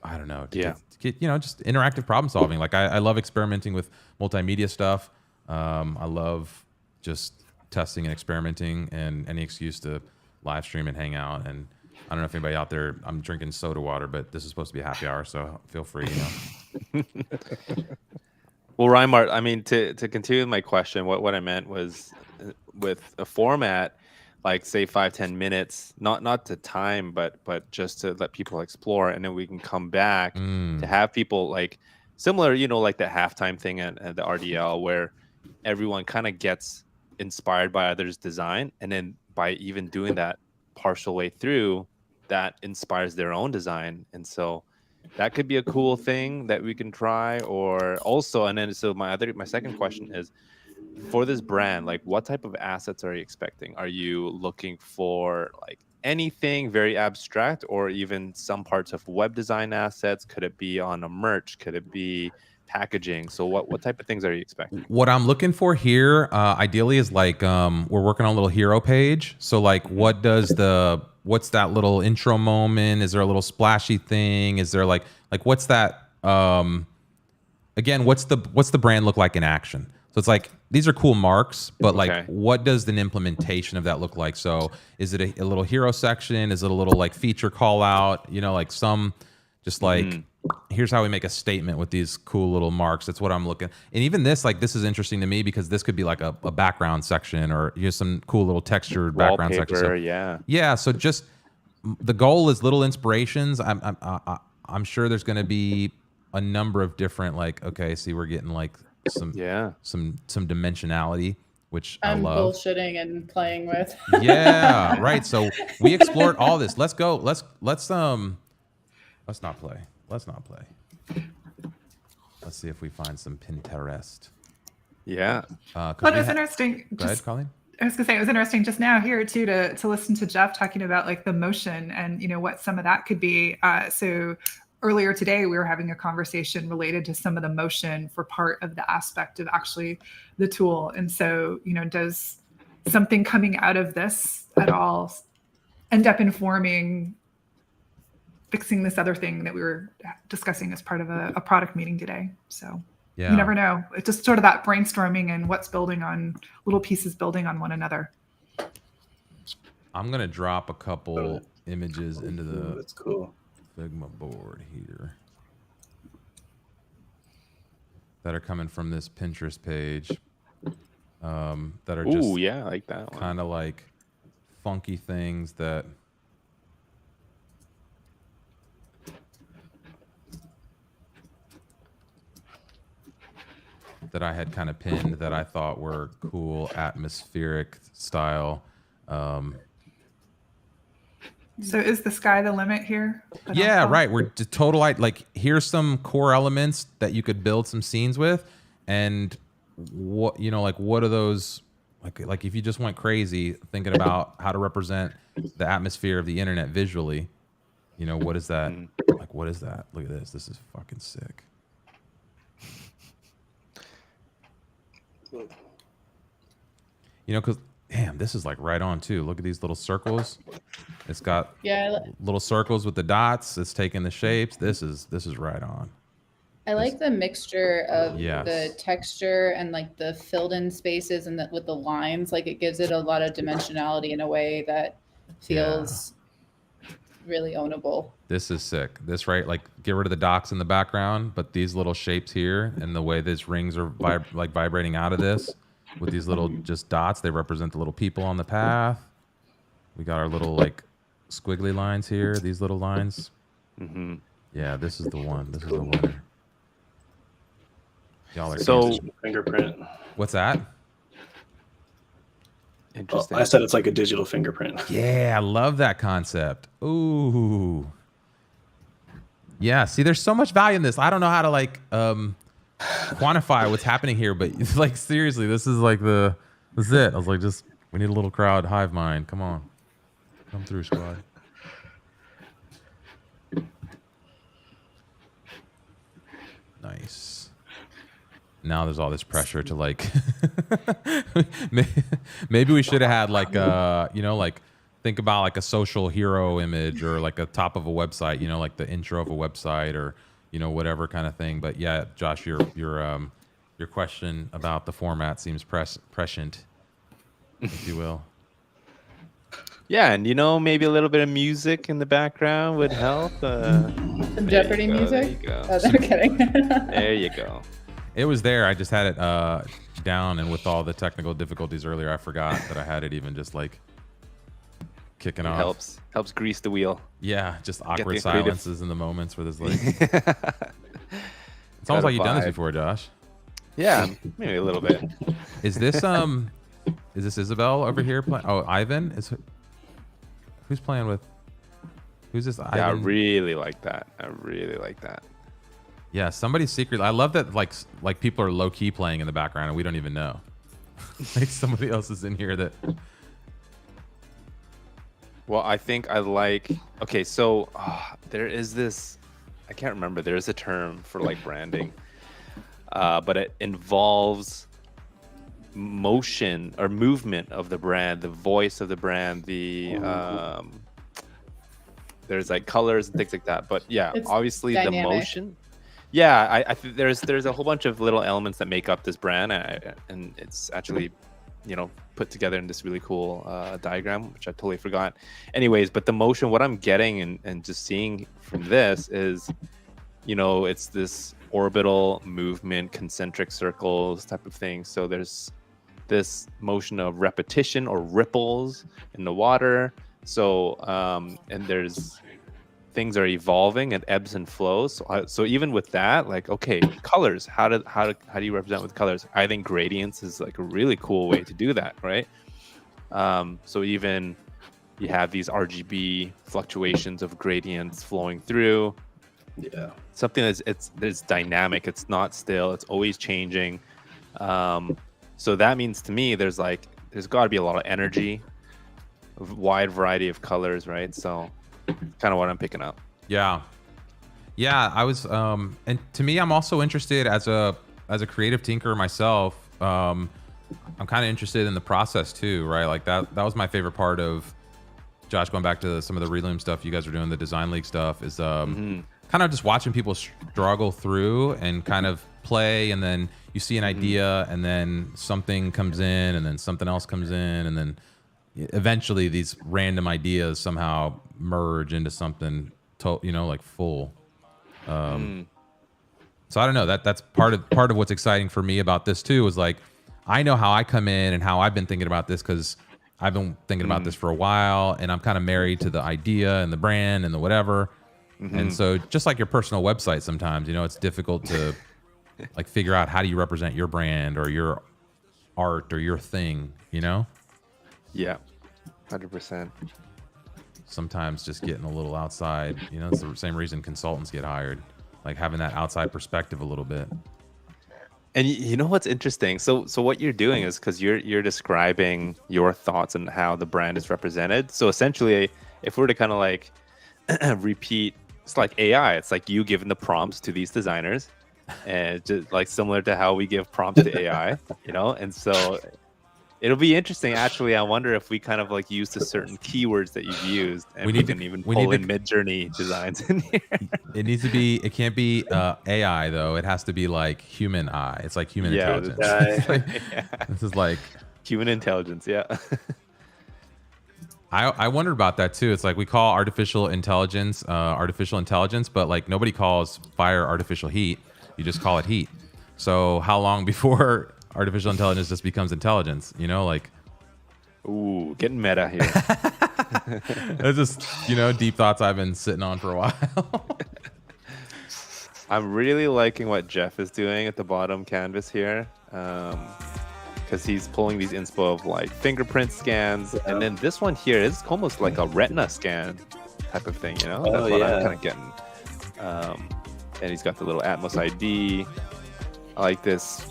I don't know, to get, you know, just interactive problem solving. Like I love experimenting with multimedia stuff. I love just testing and experimenting, and any excuse to live stream and hang out. And I don't know if anybody out there, I'm drinking soda water, but this is supposed to be a happy hour, so feel free, you know. Well, Reinmart, I mean, to continue with my question, what I meant was with a format like say 5-10 minutes, not to time, but just to let people explore, and then we can come back to have people like similar, you know, like the halftime thing at the RDL, where everyone kind of gets inspired by others' design, and then by even doing that partial way through, that inspires their own design. And so that could be a cool thing that we can try. Or also, and then so my second question is, for this brand, like what type of assets are you expecting? Are you looking for like anything very abstract, or even some parts of web design assets? Could it be on a merch? Could it be packaging? So what type of things are you expecting? What I'm looking for here, ideally, is like we're working on a little hero page. So like, what's that little intro moment? Is there a little splashy thing? Is there like what's that? Again, what's the brand look like in action? So it's like, these are cool marks, but like, what does an implementation of that look like? So is it a little hero section? Is it a little like feature call out? You know, like some just like, here's how we make a statement with these cool little marks. That's what I'm looking. And even this, like, this is interesting to me because this could be like a background section, or here's some cool little textured background section. So, yeah. So just the goal is little inspirations. I'm sure there's going to be a number of different, like, okay, see, we're getting like some dimensionality, which I love. Bullshitting and playing with. Yeah, right. So we explored all this. Let's go. Let's not play. Let's see if we find some Pinterest. Yeah. But it was interesting. Go ahead, Colleen. I was gonna say, it was interesting just now here too to listen to Jeff talking about like the motion and what some of that could be. So earlier today we were having a conversation related to some of the motion for part of the aspect of actually the tool. And so does something coming out of this at all end up informing fixing this other thing that we were discussing as part of a product meeting today? So you never know. It's just sort of that brainstorming and what's building on little pieces building on one another. I'm going to drop a couple images into the that's cool. Figma board here that are coming from this Pinterest page that are just I like that one. Kind of like funky things that I had kind of pinned that I thought were cool, atmospheric style. So is the sky the limit here? Yeah, right. We're total like here's some core elements that you could build some scenes with, and what what are those like if you just went crazy thinking about how to represent the atmosphere of the internet visually, what is that? Like, what is that? Look at this. This is fucking sick. Because damn, this is like right on too. Look at these little circles. It's got little circles with the dots. It's taking the shapes. This is right on. I like the mixture of the texture and like the filled in spaces and with the lines. Like it gives it a lot of dimensionality in a way that feels really ownable. This is sick. This right, like get rid of the dots in the background, but these little shapes here and the way these rings are vibrating out of this with these little just dots, they represent the little people on the path. We got our little like squiggly lines here, these little lines. Yeah, this is the one. This is the winner. Y'all are fingerprint. What's that? Interesting. I said it's like a digital fingerprint. Yeah, I love that concept. Ooh. Yeah, see, there's so much value in this. I don't know how to like quantify what's happening here, but like seriously, this is like this is it. I was like, we need a little crowd hive mind. Come on. Come through, squad. Nice. Now there's all this pressure to like maybe we should have had like like think about like a social hero image or like a top of a website, like the intro of a website or whatever kind of thing. But yeah, Josh, your question about the format seems prescient, if you will. Yeah, and maybe a little bit of music in the background would help. Some Jeopardy music? There you go. Oh, I'm kidding. There you go. It was there. I just had it down, and with all the technical difficulties earlier, I forgot that I had it even just like kicking off. Helps grease the wheel. Yeah, just awkward silences in the moments where there's like. It's almost like you've done this before, Josh. Yeah, maybe a little bit. Is this Isabel over here playing? Oh, Ivan is. Who's playing with? Who's this? Ivan? Yeah, I really like that. Yeah, somebody's secret. I love that like people are low key playing in the background and we don't even know. Like somebody else is in here that. Well, I think I like. Okay, so there is this. I can't remember. There is a term for like branding, but it involves motion or movement of the brand, the voice of the brand, the there's like colors and things like that. But yeah, It's obviously dynamic. the motion. Yeah, I think there's a whole bunch of little elements that make up this brand, and it's actually, put together in this really cool diagram, which I totally forgot. Anyways, but the motion, what I'm getting and just seeing from this is, it's this orbital movement, concentric circles type of thing. So there's this motion of repetition or ripples in the water. So and there's things are evolving and ebbs and flows. So even with that, like, okay, colors, how do you represent with colors? I think gradients is like a really cool way to do that, right? So even you have these RGB fluctuations of gradients flowing through. Yeah. Something that's dynamic. It's not still. It's always changing. So that means to me, there's got to be a lot of energy, a wide variety of colors, right? So kind of what I'm picking up. Yeah. I was and to me, I'm also interested as a creative tinkerer myself. I'm kind of interested in the process too, right? Like that was my favorite part of Josh, going back to some of the Reloom stuff you guys are doing, the Design League stuff, is kind of just watching people struggle through and kind of play, and then you see an idea, and then something comes in, and then something else comes in, and then eventually these random ideas somehow merge into something like full. So I don't know, that's part of what's exciting for me about this too, is like, I know how I come in and how I've been thinking about this, because I've been thinking about this for a while, and I'm kind of married to the idea and the brand and the whatever. And so just like your personal website, sometimes, it's difficult to like figure out how do you represent your brand or your art or your thing, Yeah, 100%. Sometimes just getting a little outside, it's the same reason consultants get hired, like having that outside perspective a little bit. And you know what's interesting? So what you're doing is, because you're describing your thoughts and how the brand is represented. So essentially, if we were to kind of like repeat, it's like AI. It's like you giving the prompts to these designers, and just like similar to how we give prompts to AI, And so it'll be interesting. Actually, I wonder if we kind of like use the certain keywords that you've used, and we can even pull in Mid-Journey designs in here. It can't be AI though. It has to be like human eye. It's like human intelligence. This is like human intelligence. Yeah. I wondered about that too. It's like we call artificial intelligence, but like nobody calls fire artificial heat. You just call it heat. So how long before artificial intelligence just becomes intelligence? Like, ooh, getting meta here. That's just deep thoughts I've been sitting on for a while. I'm really liking what Jeff is doing at the bottom canvas here. Because he's pulling these inspo of like fingerprint scans, and then this one here is almost like a retina scan type of thing, That's what I'm kind of getting. And he's got the little Atmos ID. I like this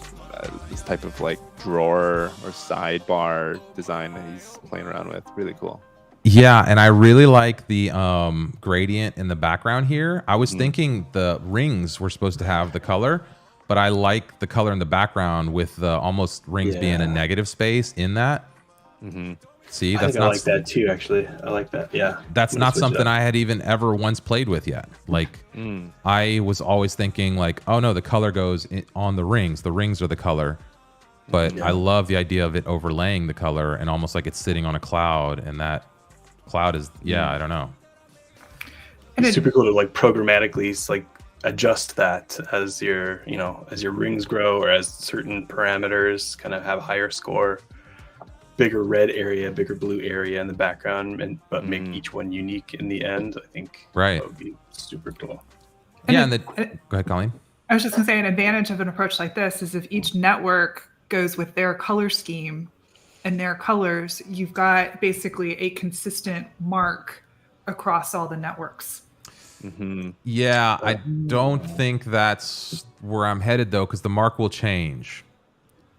type of like drawer or sidebar design that he's playing around with. Really cool. Yeah, and I really like the gradient in the background here. I was thinking the rings were supposed to have the color, but I like the color in the background with the almost rings being a negative space in that. See, I like that too, actually. I like that. Yeah. That's not something I had even ever once played with yet. Like, I was always thinking like, oh no, the color goes on the rings. The rings are the color. But I love the idea of it overlaying the color and almost like it's sitting on a cloud, and that cloud is, I don't know. And it's super cool to like programmatically like adjust that as your rings grow, or as certain parameters kind of have a higher score, bigger red area, bigger blue area in the background, but make each one unique in the end. I think that would be super cool. Go ahead, Colleen. I was just gonna say, an advantage of an approach like this is if each network goes with their color scheme and their colors, you've got basically a consistent mark across all the networks. Yeah, I don't think that's where I'm headed though, because the mark will change.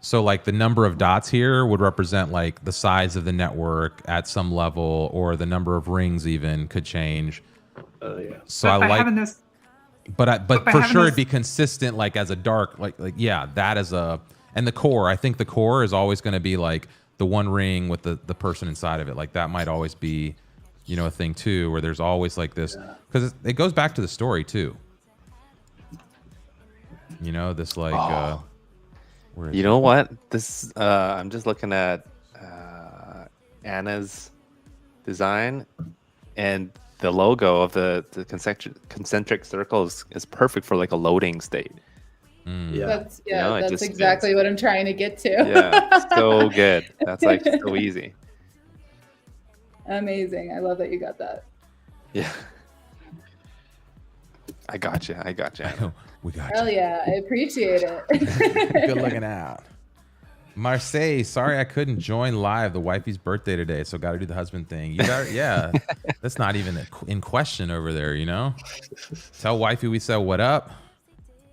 So like the number of dots here would represent like the size of the network at some level, or the number of rings even could change. Yeah. So But I by like, having this, but by for having sure this- it'd be consistent, like as a dark, like yeah, that is a, and the core. I think the core is always going to be like the one ring with the person inside of it. Like that might always be, you know, a thing too, where there's always like this, because it goes back to the story too. You know, this like, where is You it? know what? This I'm just looking at Anna's design, and the logo of the concentric circles is perfect for like a loading state. Yeah. That's You know, it that's just exactly spins. what I'm trying to get to. Yeah, so good. That's like so easy. Amazing. I love that you got that. Yeah. I got you. Anna. We got Hell you. yeah, I appreciate it. Good looking out. Marseille, sorry I couldn't join live. The wifey's birthday today, so got to do the husband thing. You got, yeah, that's not even in question over there. You know, tell wifey we said what up.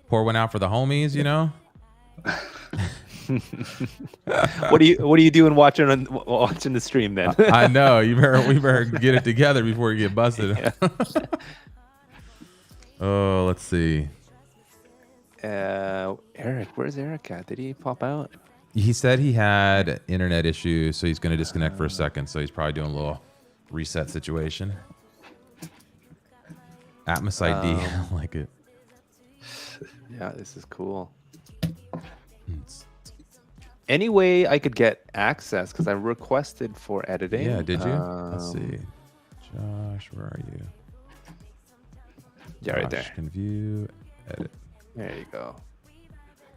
Pour one out for the homies. You know. What are you doing watching the stream then? I know we better get it together before you get busted. Yeah. Oh, let's see. Eric, where's Eric at? Did he pop out? He said he had internet issues, so he's going to disconnect for a second. So he's probably doing a little reset situation. Atmos ID, I like it. Yeah, this is cool. Any way I could get access, because I requested for editing. Yeah, did you? Let's see. Josh, where are you? Yeah, right Josh there. Can view, edit. There you go.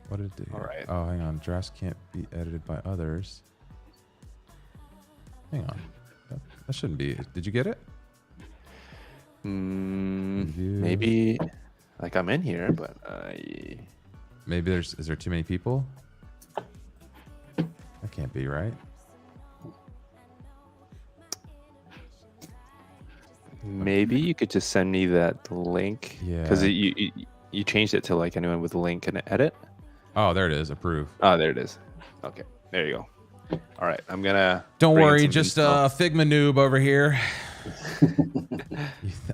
What did it do? All right. Oh, hang on. Drafts can't be edited by others. Hang on. That shouldn't be. Did you get it? View. Maybe, like I'm in here, but Maybe is there too many people? That can't be right. maybe you could just send me that link. Yeah. Because you changed it to like anyone with a link and edit. Oh, there it is. Approve. Oh, there it is. Okay, there you go. All right, I'm gonna. Don't bring in worry, some just info. a Figma noob over here.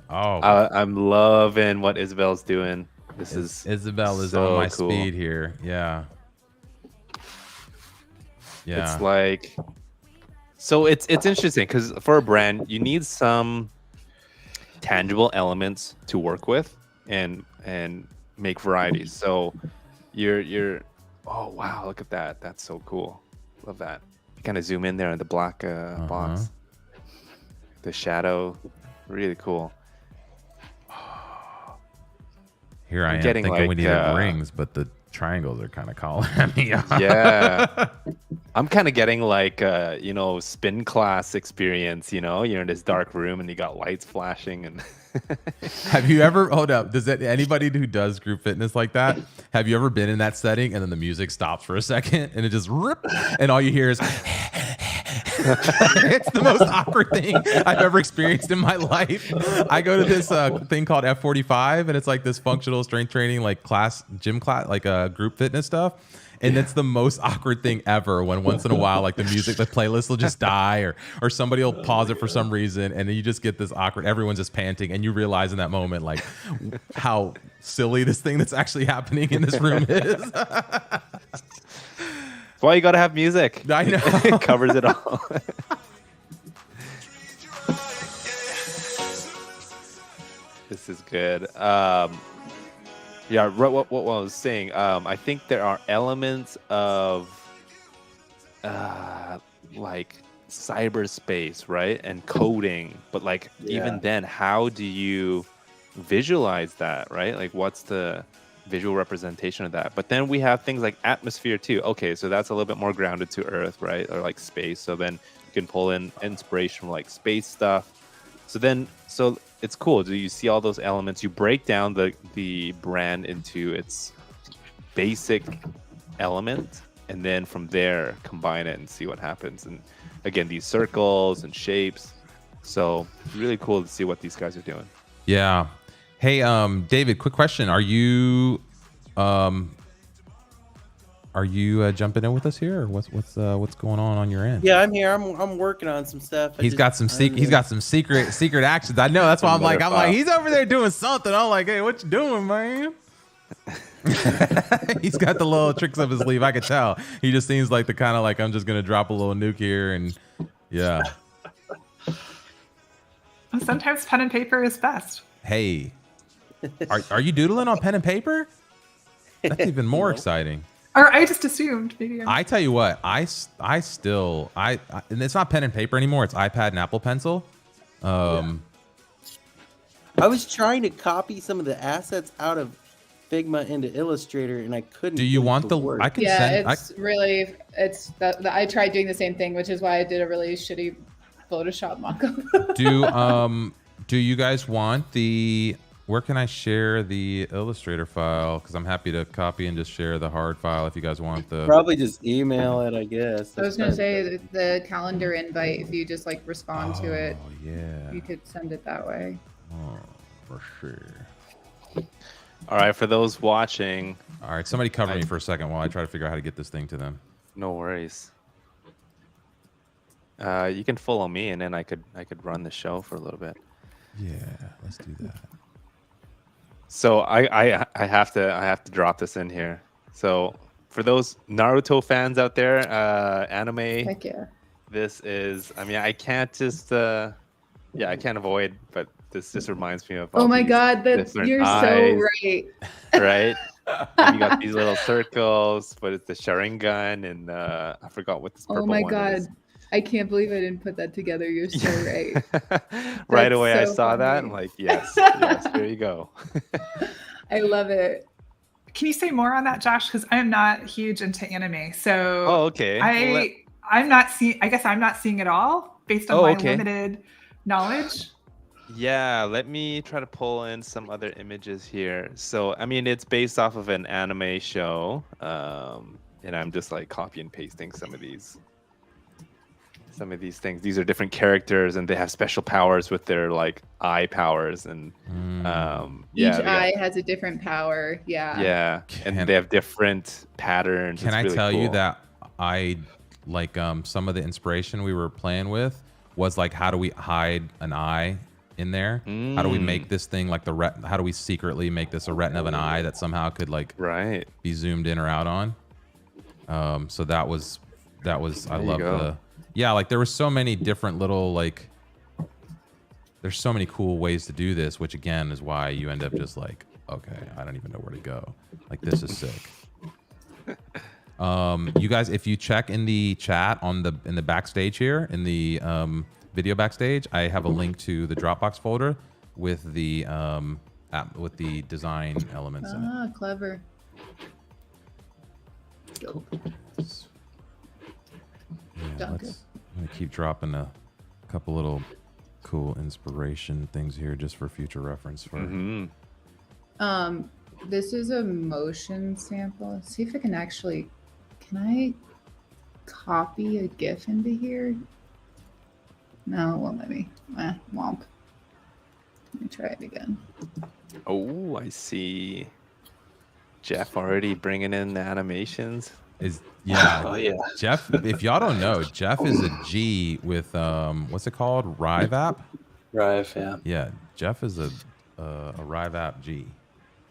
Oh, I'm loving what Isabel's doing. This is Isabel is so on my cool. speed here. Yeah. Yeah. It's like, so it's interesting because for a brand you need some tangible elements to work with and make varieties. So you're oh wow, look at that. That's so cool. Love that. You kind of zoom in there in the black box. The shadow, really cool. Here I am getting thinking we like, needed rings, but the triangles are kind of calling at me. Yeah. I'm kind of getting like spin class experience, you're in this dark room and you got lights flashing and Have you ever, hold up, does that, anybody who does group fitness like that, have you ever been in that setting and then the music stops for a second and it just rip and all you hear is it's the most awkward thing I've ever experienced in my life. I go to this thing called F45 and it's like this functional strength training like gym class, like group fitness stuff. And it's the most awkward thing ever when once in a while, like the playlist will just die or somebody will pause it for some reason. And then you just get this awkward, everyone's just panting. And you realize in that moment, like how silly this thing that's actually happening in this room is. that's why you got to have music. I know. It covers it all. This is good. Yeah, what I was saying, I think there are elements of like cyberspace, right? And coding, but like even then, how do you visualize that, right? Like what's the visual representation of that? But then we have things like atmosphere too. Okay, so that's a little bit more grounded to Earth, right? Or like space. So then you can pull in inspiration from like space stuff. So it's cool. Do you see all those elements? You break down the brand into its basic element, and then from there combine it and see what happens. And again, these circles and shapes. So really cool to see what these guys are doing. Yeah. Hey, David, quick question. Are you are you jumping in with us here, or what's going on your end? Yeah, I'm here. I'm working on some stuff. He's got some secret actions. I know. That's why I'm like he's over there doing something. I'm like, hey, what you doing, man? He's got the little tricks up his sleeve. I could tell. He just seems like the kind of like, I'm just gonna drop a little nuke here, and yeah. Sometimes pen and paper is best. Hey, are you doodling on pen and paper? That's even more exciting. Or I just assumed maybe. I tell you what, I still and it's not pen and paper anymore. It's iPad and Apple Pencil. I was trying to copy some of the assets out of Figma into Illustrator, and I couldn't. Do you want the? Word. I can Yeah, send. it's that I tried doing the same thing, which is why I did a really shitty Photoshop mockup. Do you guys want the? Where can I share the Illustrator file? Because I'm happy to copy and just share the hard file if you guys want the. Probably just email it, I guess. I was gonna say the calendar invite. If you just like respond to it, yeah, you could send it that way. Oh, for sure. All right, for those watching. All right, somebody cover me for a second while I try to figure out how to get this thing to them. No worries. You can follow me, and then I could run the show for a little bit. Yeah, let's do that. So I have to drop this in here. So for those Naruto fans out there, anime. Heck yeah. This is. I mean, I can't just. I can't avoid. But this just reminds me of. Oh my God, you're so right. Right. And you got these little circles, but it's the Sharingan, and I forgot what this purple one is. Oh my God. I can't believe I didn't put that together. You're so right. Right away, I so saw funny. that. I'm like, yes, there you go. I love it. Can you say more on that, Josh? Because I'm not huge into anime, so okay. I'm not seeing. I guess I'm not seeing it all based on my limited knowledge. Yeah, let me try to pull in some other images here. So, I mean, it's based off of an anime show, and I'm just like copy and pasting some of these things. These are different characters, and they have special powers with their like eye powers, and each eye has a different power. Yeah, and they have different patterns. Can I tell you that I like some of the inspiration we were playing with was like, how do we hide an eye in there? How do we make this thing like how do we secretly make this a retina of an eye that somehow could like be zoomed in or out on? So that was I love the. Yeah, like there were so many different little like, there's so many cool ways to do this, which again is why you end up just like, okay, I don't even know where to go. Like this is sick. You guys, if you check in the chat in the backstage here, in the video backstage, I have a link to the Dropbox folder with the with the design elements in it. Ah, clever. Cool. Yeah, I'm gonna keep dropping a couple little cool inspiration things here just for future reference. This is a motion sample. Let's see if I can actually. Can I copy a GIF into here? No, it won't let me. Womp. Let me try it again. Oh, I see. Jeff already bringing in the animations. Oh yeah. Jeff, if y'all don't know, Jeff is a G with what's it called? Rive app? Rive, yeah. Yeah, Jeff is a Rive app G.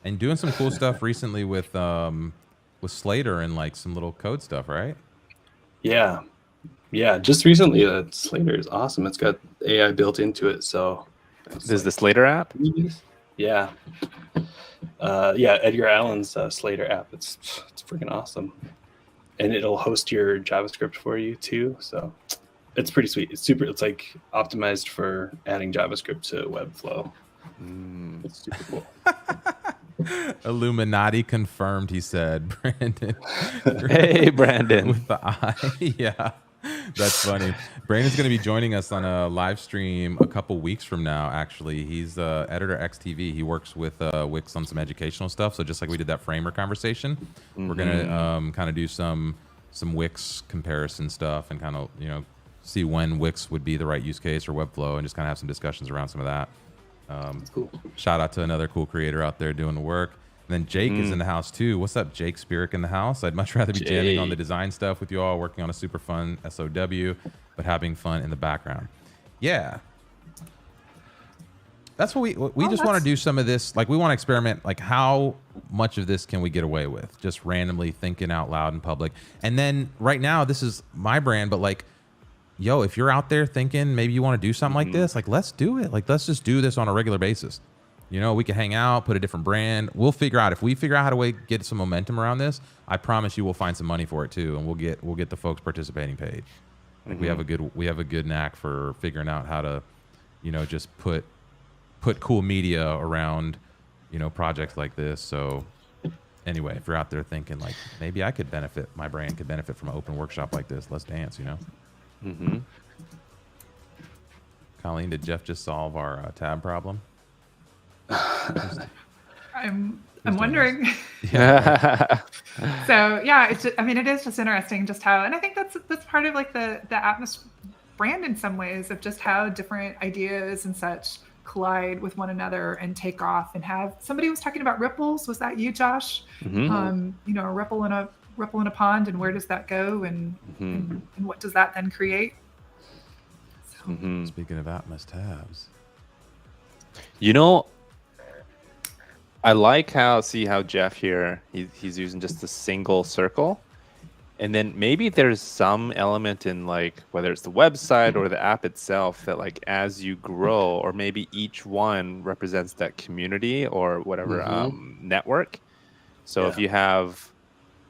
And doing some cool stuff recently with Slater and like some little code stuff, right? Yeah. Yeah, just recently Slater is awesome. It's got AI built into it, so there's the Slater app? Yeah. Edgar Allan's Slater app. It's freaking awesome. And it'll host your JavaScript for you too. So it's pretty sweet. It's like optimized for adding JavaScript to Webflow. It's super cool. Illuminati confirmed, he said, Brandon. Hey, Brandon. With the eye. Yeah. That's funny. Brandon's going to be joining us on a live stream a couple weeks from now, actually. He's editor XTV. He works with Wix on some educational stuff. So just like we did that Framer conversation, we're going to kind of do some Wix comparison stuff and kind of, see when Wix would be the right use case or Webflow and just kind of have some discussions around some of that. That's cool. Shout out to another cool creator out there doing the work. then Jake is in the house too. What's up, Jake Spirik in the house? I'd much rather be jamming on the design stuff with you all, working on a super fun SOW, but having fun in the background. Yeah. That's what we just want to do some of this. Like, we want to experiment. Like, how much of this can we get away with? Just randomly thinking out loud in public. And then right now, this is my brand, but like, yo, if you're out there thinking maybe you want to do something like this, like, let's do it. Like, let's just do this on a regular basis. You know, we can hang out, put a different brand. We'll figure out, if we figure out how to get some momentum around this, I promise you we'll find some money for it too. And we'll get the folks participating paid. Like, we have a good knack for figuring out how to, you know, just put cool media around, you know, projects like this. So anyway, if you're out there thinking like, maybe my brand could benefit from an open workshop like this, let's dance, you know? Colleen, did Jeff just solve our tab problem? I'm wondering. Yeah. So yeah, it's just, I mean, it is just interesting just how, and I think that's part of like the Atmos brand in some ways, of just how different ideas and such collide with one another and take off. And have, somebody was talking about ripples. Was that you, Josh? You know, a ripple in a pond, and where does that go, and what does that then create? So. Speaking of Atmos tabs, you know, I like how Jeff here, he's using just a single circle. And then maybe there's some element in, like, whether it's the website or the app itself, that like as you grow, or maybe each one represents that community or whatever network. So if you have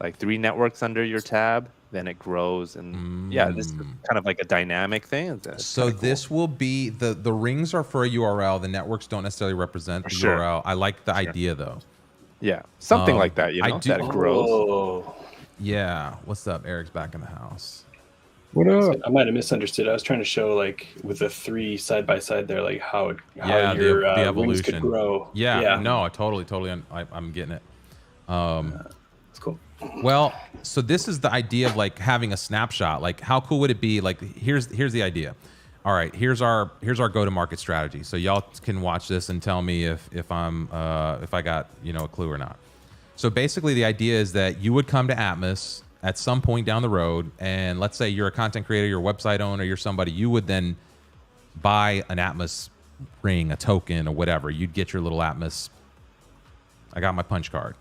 like 3 networks under your tab, then it grows. And this is kind of like a dynamic thing. So this will be, the rings are for a URL. The networks don't necessarily represent the URL. I like the idea though. Yeah, something like that, you know, that it grows. Yeah. What's up? Eric's back in the house. What up? I might have misunderstood. I was trying to show, like, with the 3 side by side there, like how your the wings evolution could grow. Yeah. No, I totally. I'm getting it. That's cool. Well, so this is the idea of like having a snapshot. Like, how cool would it be? Like, here's the idea. All right, here's our go-to-market strategy. So y'all can watch this and tell me if I got, you know, a clue or not. So basically, the idea is that you would come to Atmos at some point down the road, and let's say you're a content creator, you're a website owner, you're somebody, you would then buy an Atmos ring, a token, or whatever. You'd get your little Atmos, I got my punch card.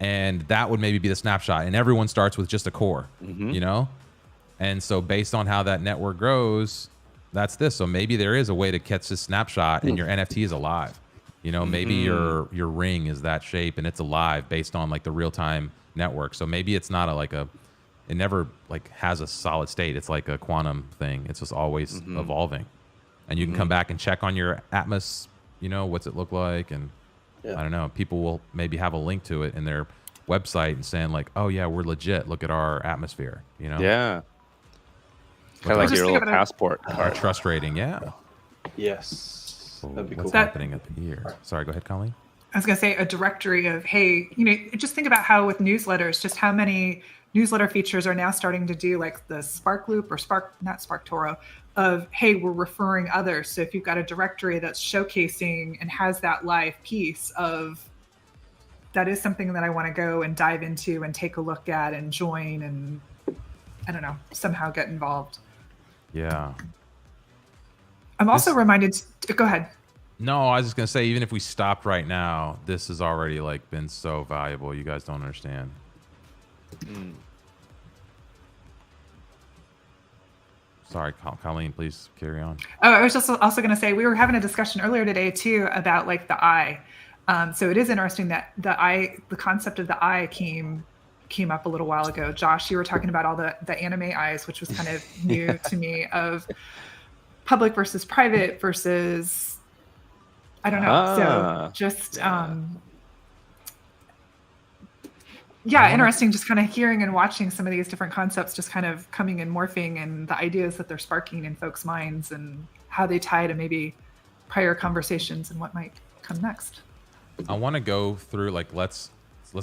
And that would maybe be the snapshot. And everyone starts with just a core, you know? And so based on how that network grows, that's this. So maybe there is a way to catch this snapshot and your NFT is alive. You know, maybe your ring is that shape and it's alive based on like the real-time network. So maybe it's not it never like has a solid state. It's like a quantum thing. It's just always evolving. And you can come back and check on your Atmos, you know, what's it look like? And I don't know, people will maybe have a link to it in their website and saying like, oh yeah, we're legit. Look at our atmosphere, you know? Yeah. Kind of like your little passport card. Trust rating, yeah. Yes. That'd be cool. What's happening up here? Sorry, go ahead, Colleen. I was going to say a directory of, hey, you know, just think about how with newsletters, just how many newsletter features are now starting to do like the Spark Loop or not SparkToro of, hey, we're referring others. So if you've got a directory that's showcasing and has that live piece of, that is something that I want to go and dive into and take a look at and join and, I don't know, somehow get involved. Yeah. I'm also reminded, go ahead. No, I was just going to say, even if we stopped right now, this has already like been so valuable. You guys don't understand. Sorry, Colleen, please carry on. Oh, I was just also going to say, we were having a discussion earlier today too about like the eye. So it is interesting that the concept of the eye came up a little while ago. Josh, you were talking about all the anime eyes, which was kind of new to me, of public versus private versus, I don't know. So just, interesting. Just kind of hearing and watching some of these different concepts just kind of coming and morphing, and the ideas that they're sparking in folks' minds and how they tie to maybe prior conversations and what might come next. I want to go through, like, let's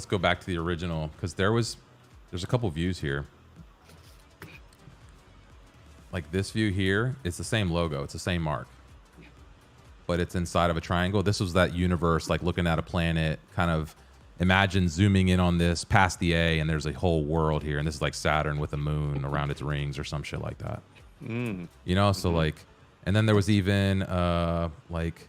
go back to the original, because there's a couple views here. Like this view here, it's the same logo, it's the same mark, but it's inside of a triangle. This was that universe, like looking at a planet, kind of imagine zooming in on this past the A, and there's a whole world here, and this is like Saturn with a moon around its rings or some shit like that. You know, so like, and then there was even like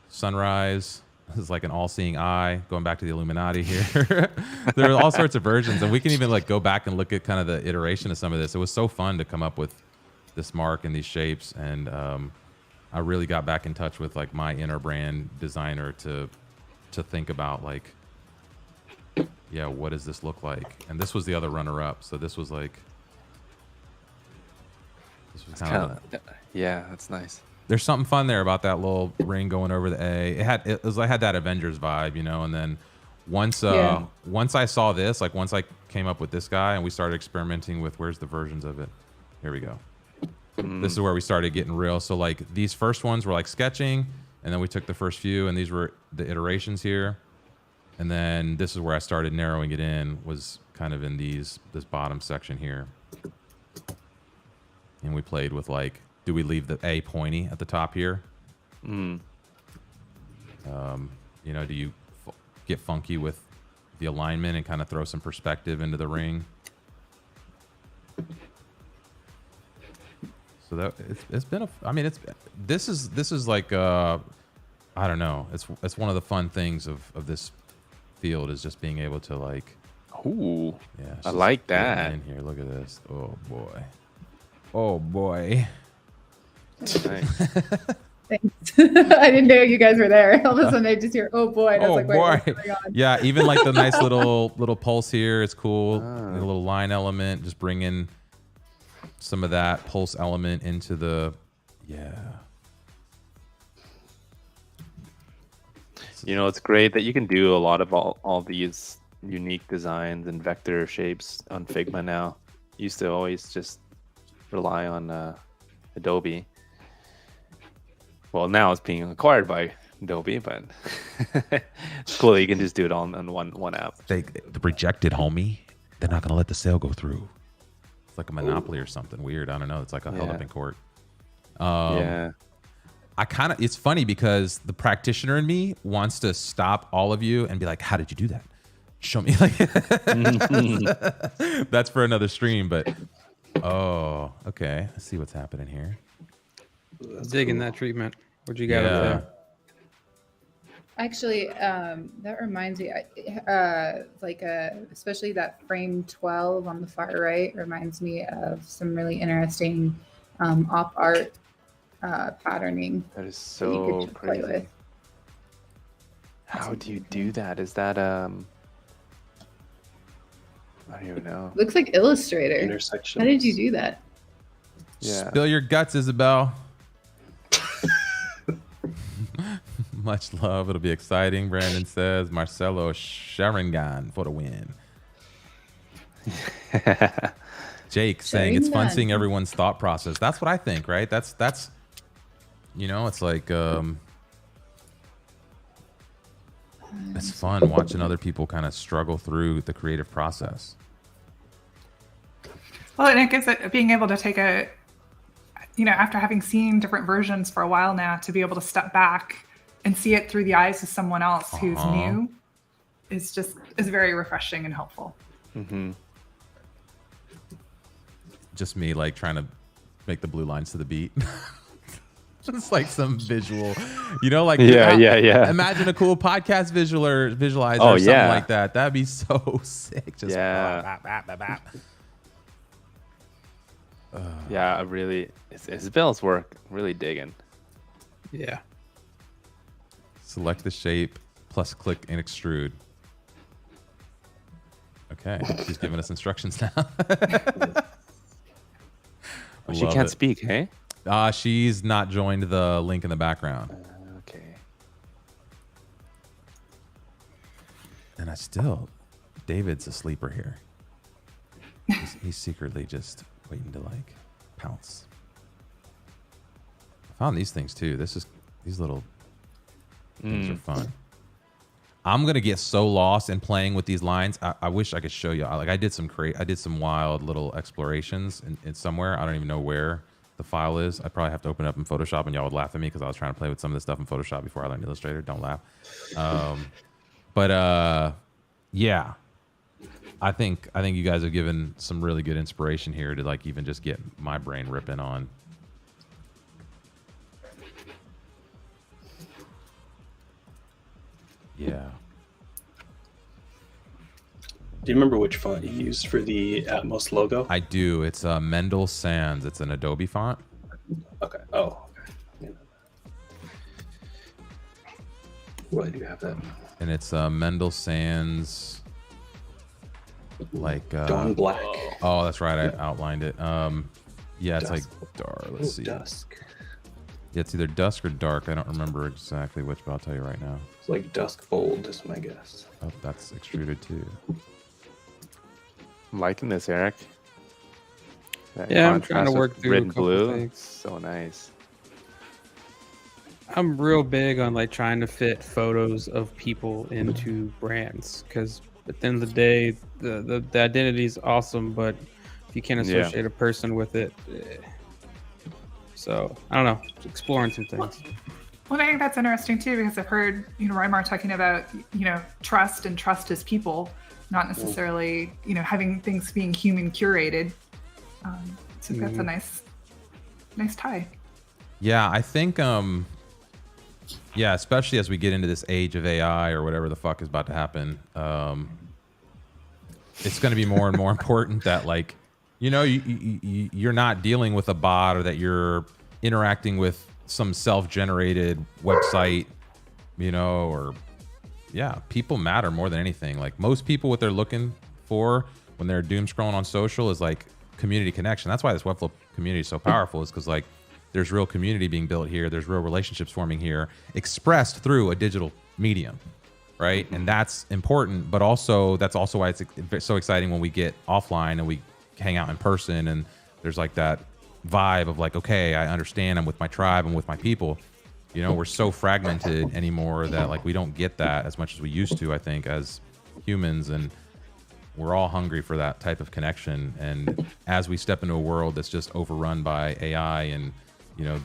sunrise. This is like an all-seeing eye, going back to the Illuminati here. There are all sorts of versions, and we can even like go back and look at kind of the iteration of some of this. It was so fun to come up with this mark and these shapes, and I really got back in touch with like my inner brand designer to think about like, yeah, what does this look like? And this was the other runner-up, so this was like, this was kind of, yeah, that's nice. there's something fun there about that little ring going over the A. It was I had that Avengers vibe, you know. And then once I saw this, like once I came up with this guy and we started experimenting with where's the versions of it. Here we go. This is where we started getting real. So like these first ones were like sketching, and then we took the first few, and these were the iterations here. And then this is where I started narrowing it in, was kind of in this bottom section here. And we played with like, do we leave the A pointy at the top here? You know, do you get funky with the alignment and kind of throw some perspective into the ring? So that it's been this is like I don't know. It's one of the fun things of this field is just being able to like. Ooh, yeah, I like that. In here, look at this. Oh boy. Oh boy. Nice. Thanks. I didn't know you guys were there. All of a sudden I just hear, oh boy. And I was like, wait, boy. what's going on? Yeah, even like the nice little pulse here. It's cool. A little line element, just bring in some of that pulse element into the, yeah. You know, it's great that you can do a lot of all these unique designs and vector shapes on Figma now. Used to always just rely on Adobe. Well, now it's being acquired by Adobe, but it's cool. You can just do it all on one app. They rejected, homie. They're not gonna let the sale go through. It's like a monopoly or something weird. I don't know. It's like held up in court. Yeah. It's funny because the practitioner in me wants to stop all of you and be like, how did you do that? Show me. Like, that's for another stream, but oh, okay. Let's see what's happening here. Digging that treatment. What'd you got up there? Actually, that reminds me, especially that frame 12 on the far right reminds me of some really interesting op art patterning. That is that you so could play crazy. with. How do you do that? Is that I don't even know. Looks like Illustrator. Intersection. How did you do that? Yeah. Spill your guts, Isabel. Much love. It'll be exciting. Brandon says Marcelo Sharingan for the win. Jake saying it's fun seeing everyone's thought process. That's what I think, right? That's you know, it's like it's fun watching other people kind of struggle through the creative process. Well, and it gives it being able to take after having seen different versions for a while now, to be able to step back and see it through the eyes of someone else who's new is very refreshing and helpful. Just me like trying to make the blue lines to the beat. Just like some visual, you know, like yeah. Imagine a cool podcast visualizer or something like that. That'd be so sick. Just yeah, I really, Isabel's work, really digging. Yeah. Select the shape, plus click and extrude. Okay, she's giving us instructions now. Well, she can't speak, hey? She's not joined the link in the background. Okay. And David's a sleeper here. He's secretly just waiting to like pounce. I found these things too. These little things are fun. I'm gonna get so lost in playing with these lines. I wish I could show you. Like I did some wild little explorations in somewhere. I don't even know where the file is. I probably have to open it up in Photoshop, and y'all would laugh at me because I was trying to play with some of this stuff in Photoshop before I learned Illustrator. Don't laugh. But yeah, I think you guys have given some really good inspiration here to like even just get my brain ripping on. Yeah. Do you remember which font you used for the Atmos logo? I do. It's Mendel Sans. It's an Adobe font. Okay. Oh, okay. Well, I do have that. And it's Mendel Sans. Like Dawn Black. Oh, that's right. I outlined it. Yeah, it's Dusk. like dark. Let's see. Dusk. Yeah, it's either dusk or dark. I don't remember exactly which, but I'll tell you right now. It's like Dusk Bold is my guess. Oh, that's extruded too. I'm liking this, Eric. That Yeah, I'm trying to contrast with work through red a and couple blue. things. So nice. I'm real big on like trying to fit photos of people into brands because at the end of the day, the identity is awesome, but if you can't Yeah. associate a person with it, so I don't know, exploring some things. Well, I think that's interesting too, because I've heard, Reimar talking about, trust and trust as people, not necessarily, having things being human curated. So that's a nice tie. Yeah, I think yeah, especially as we get into this age of AI or whatever the fuck is about to happen, it's going to be more and more important that like, you're not dealing with a bot or that you're interacting with some self-generated website, or yeah, people matter more than anything. Like most people, what they're looking for when they're doom scrolling on social is like community connection. That's why this Webflow community is so powerful, is because like there's real community being built here. There's real relationships forming here, expressed through a digital medium, right? And that's important, but also that's also why it's so exciting when we get offline and we hang out in person and there's like that vibe of like, okay, I understand, I'm with my tribe, I'm with my people. We're so fragmented anymore that like we don't get that as much as we used to, I think, as humans, and we're all hungry for that type of connection. And as we step into a world that's just overrun by AI and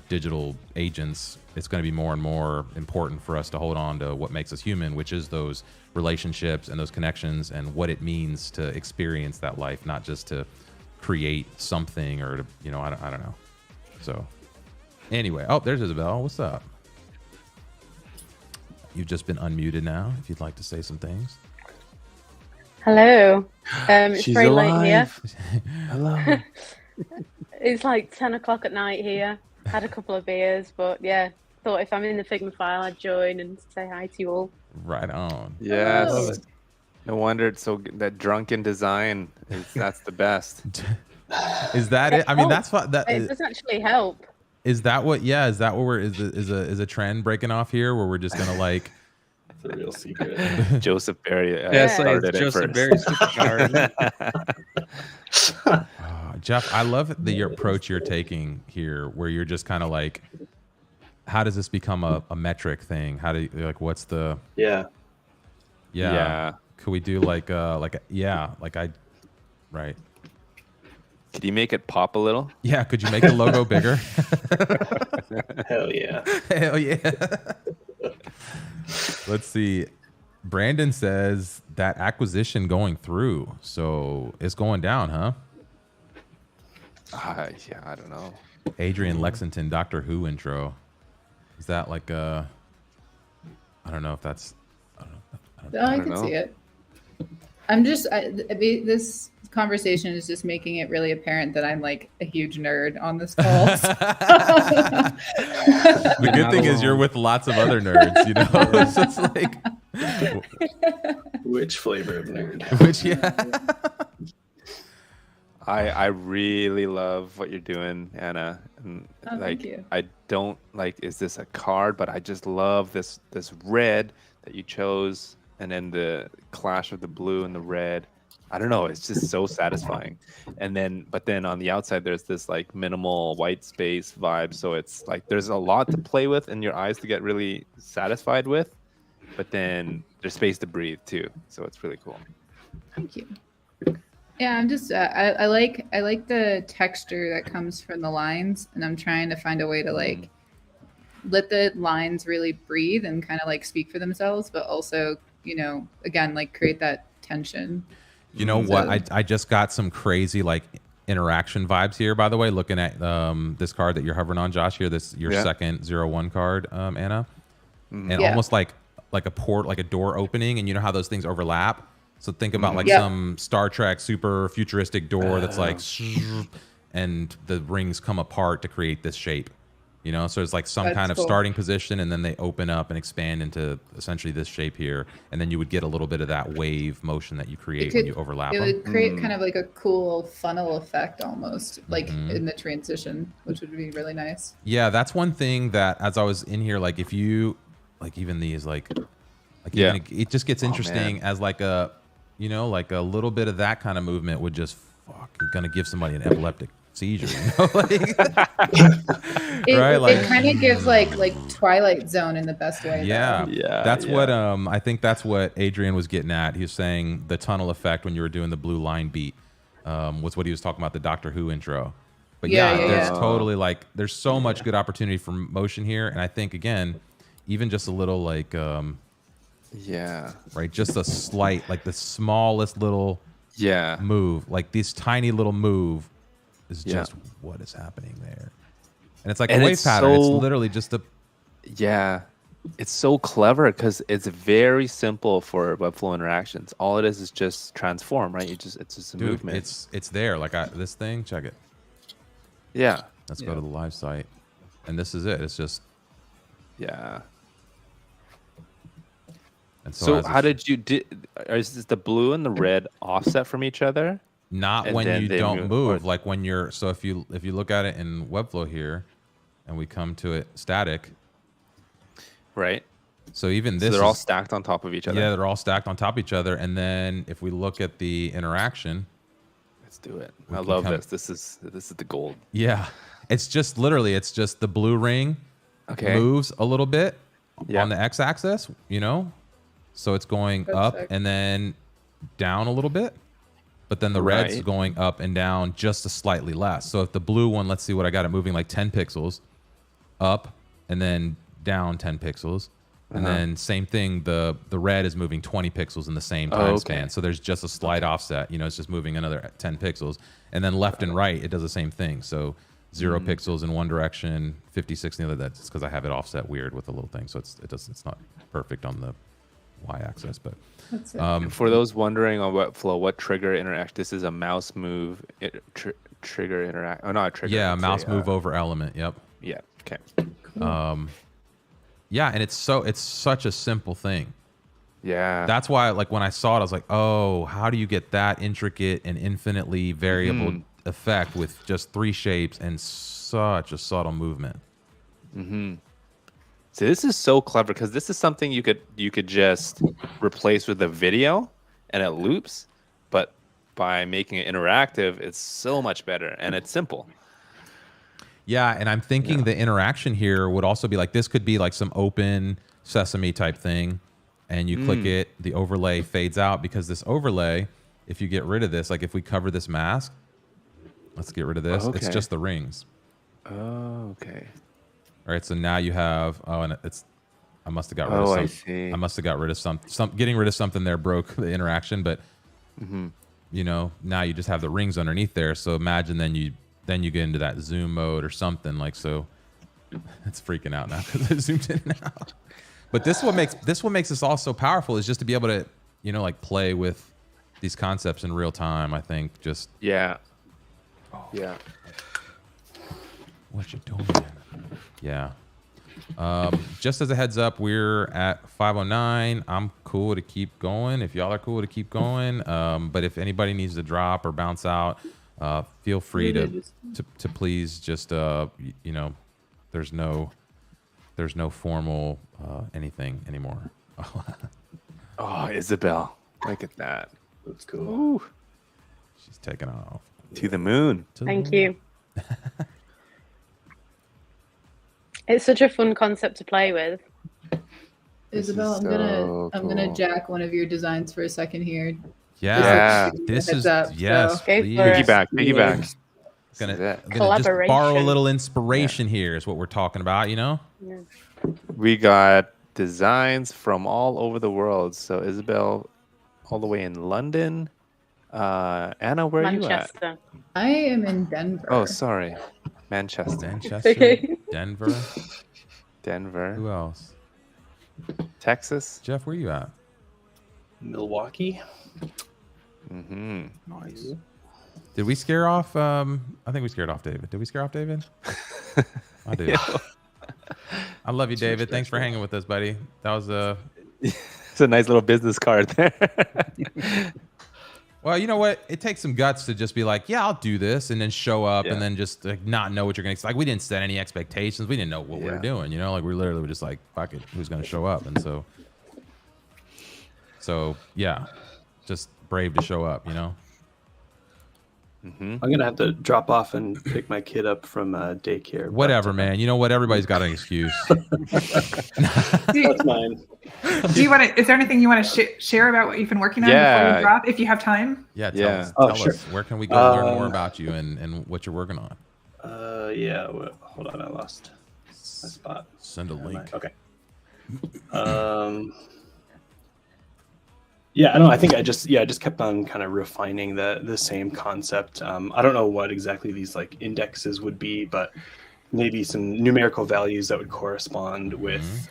digital agents, it's going to be more and more important for us to hold on to what makes us human, which is those relationships and those connections and what it means to experience that life, not just to create something or to, I don't know. So anyway, oh, there's Isabel. What's up? You've just been unmuted now. If you'd like to say some things. Hello. It's She's very alive. late here. Hello. It's like 10 o'clock at night here. Had a couple of beers, but yeah, thought if I'm in the Figma file, I'd join and say hi to you all. Right on. Yes. Love it. No wonder it's so that drunken design that's the best. Is that it? I mean, that's what that It does actually help. is. That what? Yeah. Is that what we're is a trend breaking off here where we're just gonna like. It's a real secret. Joseph Barry Yeah, so started it's it Joseph first. Barry's superpower. Jeff, I love your approach you're taking here, where you're just kind of like, how does this become a metric thing? How do you, like, what's the Yeah. yeah? Could we do like right? Could you make it pop a little? Yeah, could you make the logo bigger? Hell yeah. Hell yeah. Let's see. Brandon says that acquisition going through, so it's going down, huh? Yeah, I don't know. Adrian Lexington, Doctor Who intro. Is that like I don't know if that's. I can see it. I'm just this conversation is just making it really apparent that I'm like a huge nerd on this call. The good thing is you're with lots of other nerds, It's just like Which flavor of nerd? which yeah. I really love what you're doing, Anna. And Oh, thank you. I don't like, is this a card? But I just love this red that you chose, and then the clash of the blue and the red. I don't know, it's just so satisfying. But then on the outside there's this like minimal white space vibe. So it's like there's a lot to play with in your eyes to get really satisfied with. But then there's space to breathe too. So it's really cool. Thank you. Yeah, I'm just I like the texture that comes from the lines, and I'm trying to find a way to like let the lines really breathe and kind of like speak for themselves, but also again, like create that tension. You know what? I just got some crazy like interaction vibes here, by the way, looking at this card that you're hovering on, Josh, here, your second 0-1 card, Anna. And almost like a port, like a door opening, and you know how those things overlap? So think about like some Star Trek super futuristic door that's like, and the rings come apart to create this shape. So it's like some kind of starting position, and then they open up and expand into essentially this shape here, and then you would get a little bit of that wave motion that you create when you overlap it them. would create kind of like a cool funnel effect almost, like in the transition, which would be really nice. Yeah, that's one thing that as I was in here, like if you like even these even, it just gets interesting as like a like a little bit of that kind of movement would just gonna give somebody an epileptic seizure, It kind of gives like Twilight Zone in the best way. That's what I think that's what Adrian was getting at. He was saying the tunnel effect when you were doing the blue line beat was what he was talking about, the Doctor Who intro. But there's totally like there's so much good opportunity for motion here, and I think again even just a little like just a slight, like the smallest little move, like this tiny little move is just what is happening there. And it's like a wave pattern. It's literally just a it's so clever because it's very simple for Webflow interactions. All it is just transform, right? It's just a movement. It's there. Like this thing, check it. Let's go to the live site, and this is it. It's just And so how did you is the blue and the red offset from each other? Not when you don't move. Like when you're, so if you look at it in Webflow here, and we come to it static, right? So even this, they're all stacked on top of each other. Yeah, they're all stacked on top of each other. And then if we look at the interaction, let's do it. I love this. This is the gold. Yeah, it's just literally, it's just the blue ring moves a little bit on the x-axis, so it's going up and then down a little bit. But then the red's going up and down just a slightly less. So if the blue one, let's see what I got it moving like 10 pixels up and then down 10 pixels. And then same thing, the red is moving 20 pixels in the same time span. So there's just a slight offset, it's just moving another 10 pixels. And then left and right, it does the same thing. So 0 pixels in one direction, 56 in the other. That's because I have it offset weird with a little thing. So it's not perfect on the y-axis, but for those wondering on Webflow, what trigger interact? This is a mouse move trigger interact. Oh, not a trigger. Yeah, mouse move over element. Yep. Yeah. Okay. Cool. Yeah, and it's such a simple thing. Yeah. That's why, like when I saw it, I was like, oh, how do you get that intricate and infinitely variable effect with just 3 shapes and such a subtle movement? So this is so clever because this is something you could just replace with a video and it loops, but by making it interactive, it's so much better and it's simple. Yeah, and I'm thinking the interaction here would also be like, this could be like some open sesame type thing, and you click it, the overlay fades out, because this overlay, if you get rid of this, like if we cover this mask, let's get rid of this, it's just the rings. Oh, okay. All right, so now you have, and I must have got rid of something. I see. I must have got rid of getting rid of something there broke the interaction, but now you just have the rings underneath there. So imagine then you get into that zoom mode or something like so. It's freaking out now because it zoomed in and out. But this what makes this all so powerful is just to be able to like play with these concepts in real time. I think just what you doing? Yeah. Just as a heads up, we're at 5:09. I'm cool to keep going if y'all are cool to keep going. But if anybody needs to drop or bounce out, feel free to please just there's no formal anything anymore. Oh, Isabel, look at that. That's cool. Ooh. She's taking off to the moon. Thank you. It's such a fun concept to play with. Isabel, I'm gonna jack one of your designs for a second here. Yeah, this is yes. Piggyback. Gonna just borrow a little inspiration here is what we're talking about, We got designs from all over the world. So Isabel, all the way in London. Anna, where are you at? Manchester. I am in Denver. Oh, sorry, Manchester, Manchester, Denver. Denver, Who else? Texas. Jeff, where you at? Milwaukee. Mm-hmm. Nice. Did we scare off? I think we scared off David. Did we scare off David? I did. I love you, David. Thanks for hanging with us, buddy. That was It's a nice little business card there. Well, you know what? It takes some guts to just be like, yeah, I'll do this, and then show up, Yeah. and then just like not know what you're gonna. Like, we didn't set any expectations. We didn't know what we were doing. You know, like we literally were just like, fuck it, who's gonna show up? And so yeah, just brave to show up. You know. Mm-hmm. I'm gonna have to drop off and pick my kid up from daycare. Whatever, man. You know what? Everybody's got an excuse. That's mine. Do you want to? Is there anything you want to share about what you've been working on before we drop? If you have time. Yeah. Yeah. Tell sure. us. Where can we go learn more about you and what you're working on? Yeah. Well, hold on, I lost my spot. Send a link. Okay. Yeah, I know. I think I just kept on kind of refining the same concept. I don't know what exactly these like indexes would be, but maybe some numerical values that would correspond with,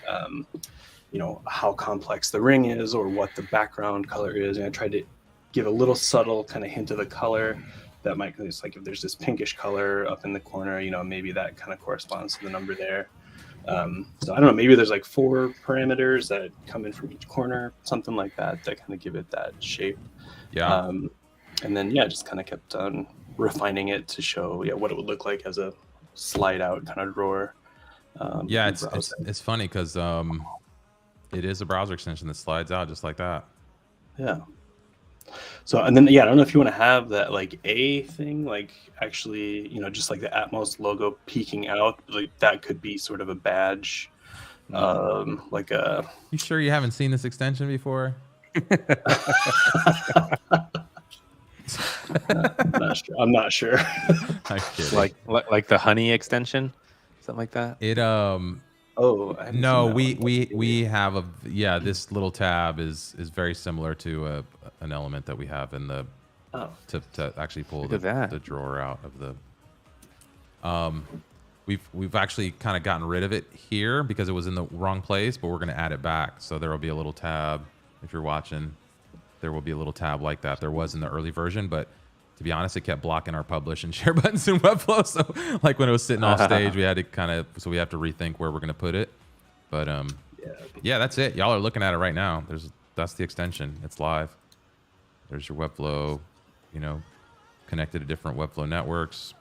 you know, how complex the ring is or what the background color is. And I tried to give a little subtle kind of hint of the color that might, it's like if there's this pinkish color up in the corner, you know, maybe that kind of corresponds to the number there. So I don't know, maybe there's like 4 parameters that come in from each corner, something like that kind of give it that shape. Yeah. And then, yeah, just kind of kept on refining it to show, what it would look like as a slide out kind of drawer. Yeah, it's funny because it is a browser extension that slides out just like that. Yeah. So, and then, I don't know if you want to have that like A thing, like actually, you know, just like the Atmos logo peeking out, like that could be sort of a badge, like a. You sure you haven't seen this extension before? I'm not sure. I'm kidding. Like the honey extension, something like that. It Oh, I haven't no, seen that one. we have this little tab is very similar to an element that we have in the to actually pull the drawer out of the we've actually kind of gotten rid of it here because it was in the wrong place, but we're going to add it back. So there will be a little tab. If you're watching, there will be a little tab like that. There was in the early version, but to be honest, it kept blocking our publish and share buttons in Webflow. So like when it was sitting off stage, we had to we have to rethink where we're going to put it. But yeah, that's it. Y'all are looking at it right now. That's the extension. It's live. There's your Webflow, you know, connected to different Webflow networks.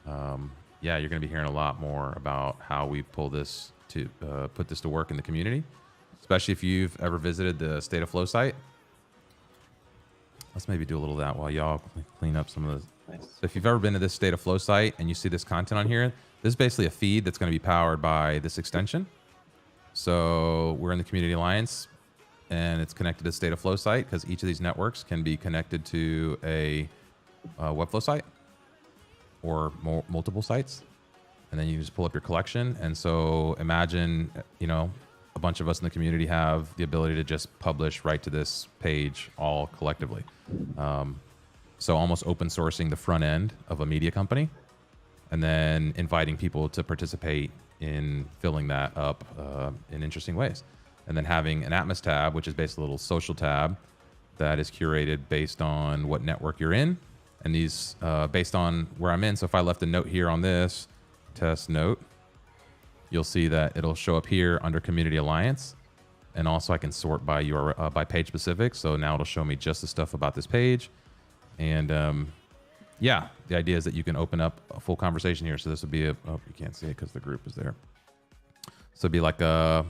Yeah, you're going to be hearing a lot more about how we pull this to put this to work in the community, especially if you've ever visited the State of Flow site. Let's maybe do a little of that while y'all clean up some of the. So if you've ever been to this State of Flow site and you see this content on here, this is basically a feed that's going to be powered by this extension. So we're in the Community Alliance, and it's connected to the State of Flow site because each of these networks can be connected to a Webflow site or multiple sites, and then you just pull up your collection. And so imagine, you know, a bunch of us in the community have the ability to just publish right to this page all collectively. So almost open sourcing the front end of a media company and then inviting people to participate in filling that up in interesting ways. And then having an Atmos tab, which is basically a little social tab that is curated based on what network you're in. And these based on where I'm in. So if I left a note here on this test note, you'll see that it'll show up here under Community Alliance. And also I can sort by by page specific. So now it'll show me just the stuff about this page. And yeah, the idea is that you can open up a full conversation here. So this would be you can't see it because the group is there. So it'd be like a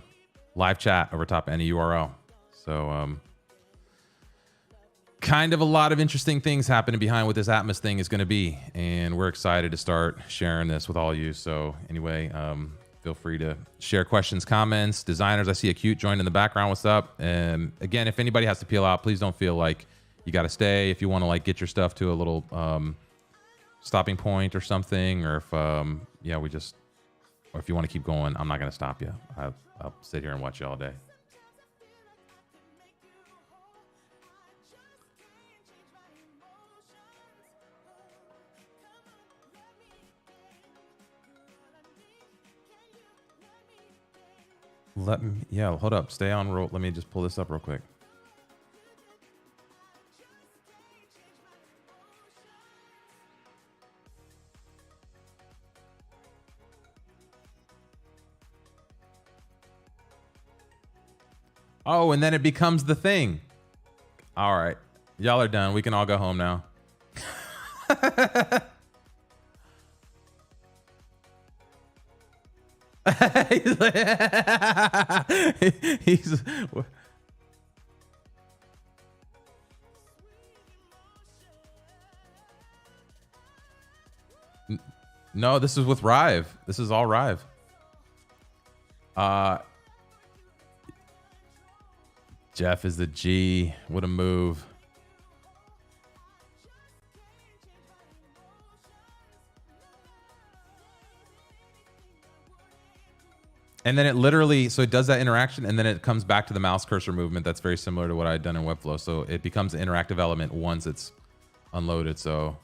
live chat over top of any URL. So kind of a lot of interesting things happening behind what this Atmos thing is going to be. And we're excited to start sharing this with all of you. So anyway, feel free to share questions, comments. Designers, I see Acute joined in the background. What's up? And again, if anybody has to peel out, please don't feel like you got to stay. If you want to like get your stuff to a little stopping point or something, or if we just or if you want to keep going, I'm not going to stop you. I'll sit here and watch you all day. Hold up. Stay on roll. Let me just pull this up real quick. Oh, and then it becomes the thing. All right. Y'all are done. We can all go home now. he's like, he's no, this is with Rive. This is all Rive. Jeff is the G. What a move. And then it literally, so it does that interaction, and then it comes back to the mouse cursor movement. That's very similar to what I had done in Webflow. So it becomes an interactive element once it's unloaded. So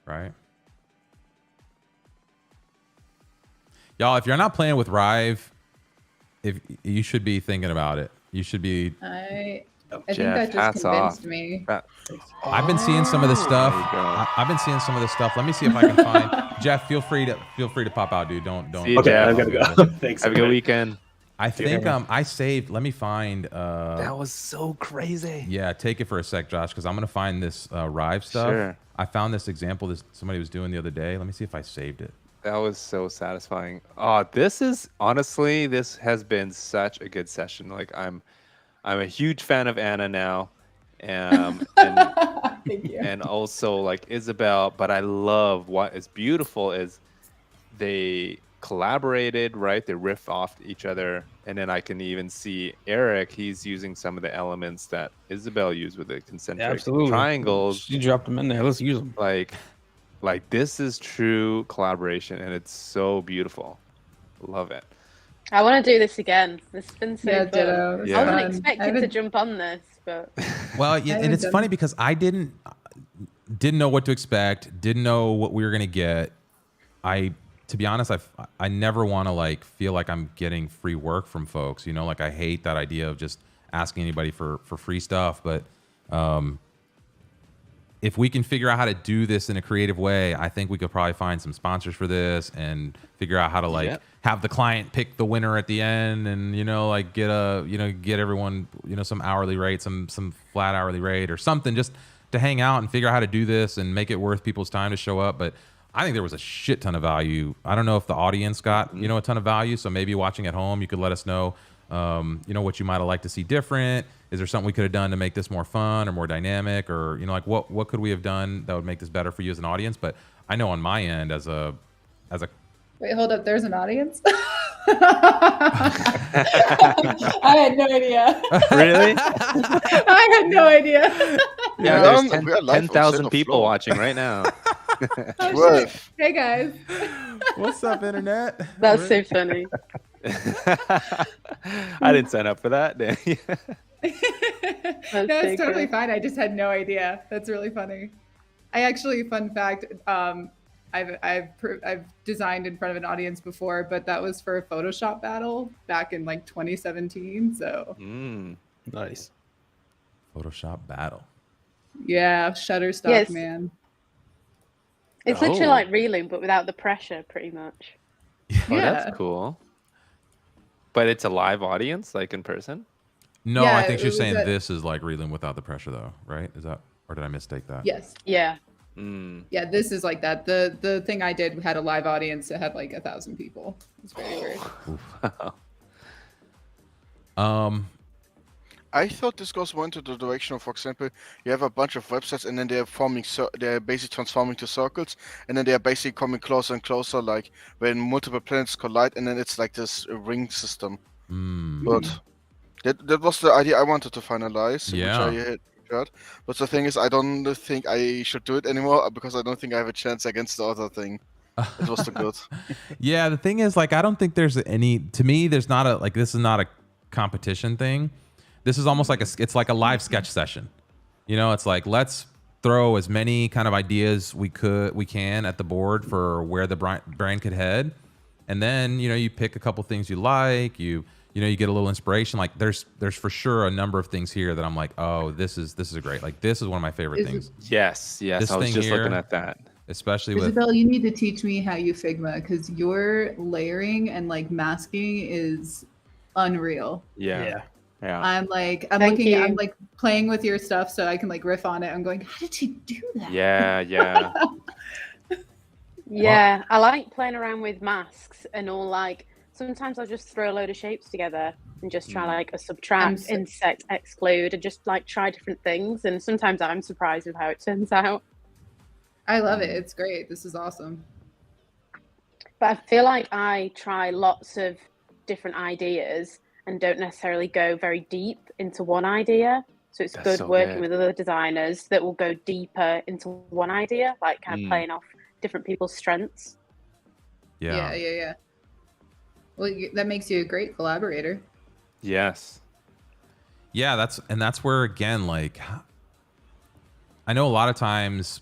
right. Y'all, if you're not playing with Rive, if you should be thinking about it. You should be. I think Jeff, that just hats convinced off. me. I've been seeing some of this stuff. I've been seeing some of this stuff. Let me see if I can find. Jeff, feel free to pop out, dude. Don't. See you, Okay, Jeff. I've got to go. Thanks. Have a good weekend. I think I saved. Let me find. That was so crazy. Yeah, take it for a sec, Josh, because I'm gonna find this Rive stuff. Sure. I found this example that somebody was doing the other day. Let me see if I saved it. That was so satisfying. Oh, this has been such a good session. Like I'm a huge fan of Anna now, and Thank you. and also like Isabel. But I love what is beautiful is they collaborated, right? They riff off each other, and then I can even see Eric. He's using some of the elements that Isabel used with the concentric triangles. You dropped them in there. Let's use them. Like this is true collaboration, and it's so beautiful. Love it. I want to do this again. This has been so fun. ditto. Yeah. I wasn't Fun. expecting to jump on this, but Well, yeah, and it's funny because I didn't know what to expect. Didn't know what we were gonna get. To be honest, I never want to like feel like I'm getting free work from folks. You know, like I hate that idea of just asking anybody for free stuff. But if we can figure out how to do this in a creative way, I think we could probably find some sponsors for this and figure out how to have the client pick the winner at the end, and like get everyone some hourly rate, some flat hourly rate or something, just to hang out and figure out how to do this and make it worth people's time to show up. But I think there was a shit ton of value. I don't know if the audience got a ton of value. So maybe watching at home, you could let us know what you might have liked to see different. Is there something we could have done to make this more fun or more dynamic, or like what could we have done that would make this better for you as an audience? But I know on my end as a Wait, hold up. There's an audience? I had no idea. Really? I had no idea. Yeah, there's 10,000 people watching right now. Oh, shit. Hey, guys. What's up, internet? that's so funny. I didn't sign up for that. No, it's totally fine. I just had no idea. That's really funny. I actually, fun fact, I've designed in front of an audience before, but that was for a Photoshop battle back in like 2017. So Nice. Photoshop battle. yeah, Shutterstock, Yes. man. It's literally like reeling, but without the pressure, pretty much. Oh, that's cool. But it's a live audience, like in person? No, Yeah, I think it she's was saying a- this is like reeling without the pressure, though, right? Is that, or did I mistake that? Yes. Yeah. Yeah, this is like that. The thing I did had a live audience that had like 1,000 people. It's very weird. I thought this goes more into the direction of, for example, you have a bunch of websites and then they're they're basically transforming to circles, and then they're basically coming closer and closer, like when multiple planets collide, and then it's like this ring system. But that was the idea I wanted to finalize, which I had prepared. But the thing is, I don't think I should do it anymore because I don't think I have a chance against the other thing. It was too good. Yeah, the thing is, like, I don't think there's any. To me, there's not a like. This is not a competition thing. This is almost like it's like a live sketch session. You know, it's like, let's throw as many kind of ideas we can at the board for where the brand could head, and then you pick a couple things you like. You get a little inspiration. Like there's for sure a number of things here that I'm like, oh, this is a great. Like this is one of my favorite things. Yes. This I was just here, looking at that. Especially with Isabel, you need to teach me how you Figma, because your layering and like masking is unreal. Yeah. I'm like, I'm like playing with your stuff so I can like riff on it. I'm going, how did he do that? Yeah. Yeah, I like playing around with masks and all. Like sometimes I'll just throw a load of shapes together and just try like a subtract, insect, exclude, and just like try different things. And sometimes I'm surprised with how it turns out. I love it. It's great. This is awesome. But I feel like I try lots of different ideas and don't necessarily go very deep into one idea. So it's good working with other designers that will go deeper into one idea, like kind of playing off different people's strengths. Yeah. Well, that makes you a great collaborator. Yes. Yeah, that's where, again, like, I know a lot of times,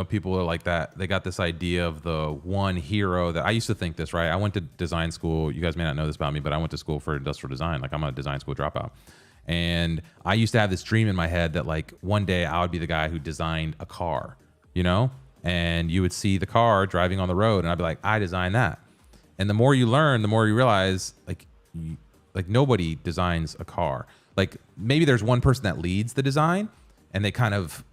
people are like that. They got this idea of the one hero that I used to think this, right? I went to design school. You guys may not know this about me, but I went to school for industrial design. Like I'm a design school dropout. And I used to have this dream in my head that like one day I would be the guy who designed a car, and you would see the car driving on the road and I'd be like, I designed that. And the more you learn, the more you realize like nobody designs a car. Like maybe there's one person that leads the design and they kind of,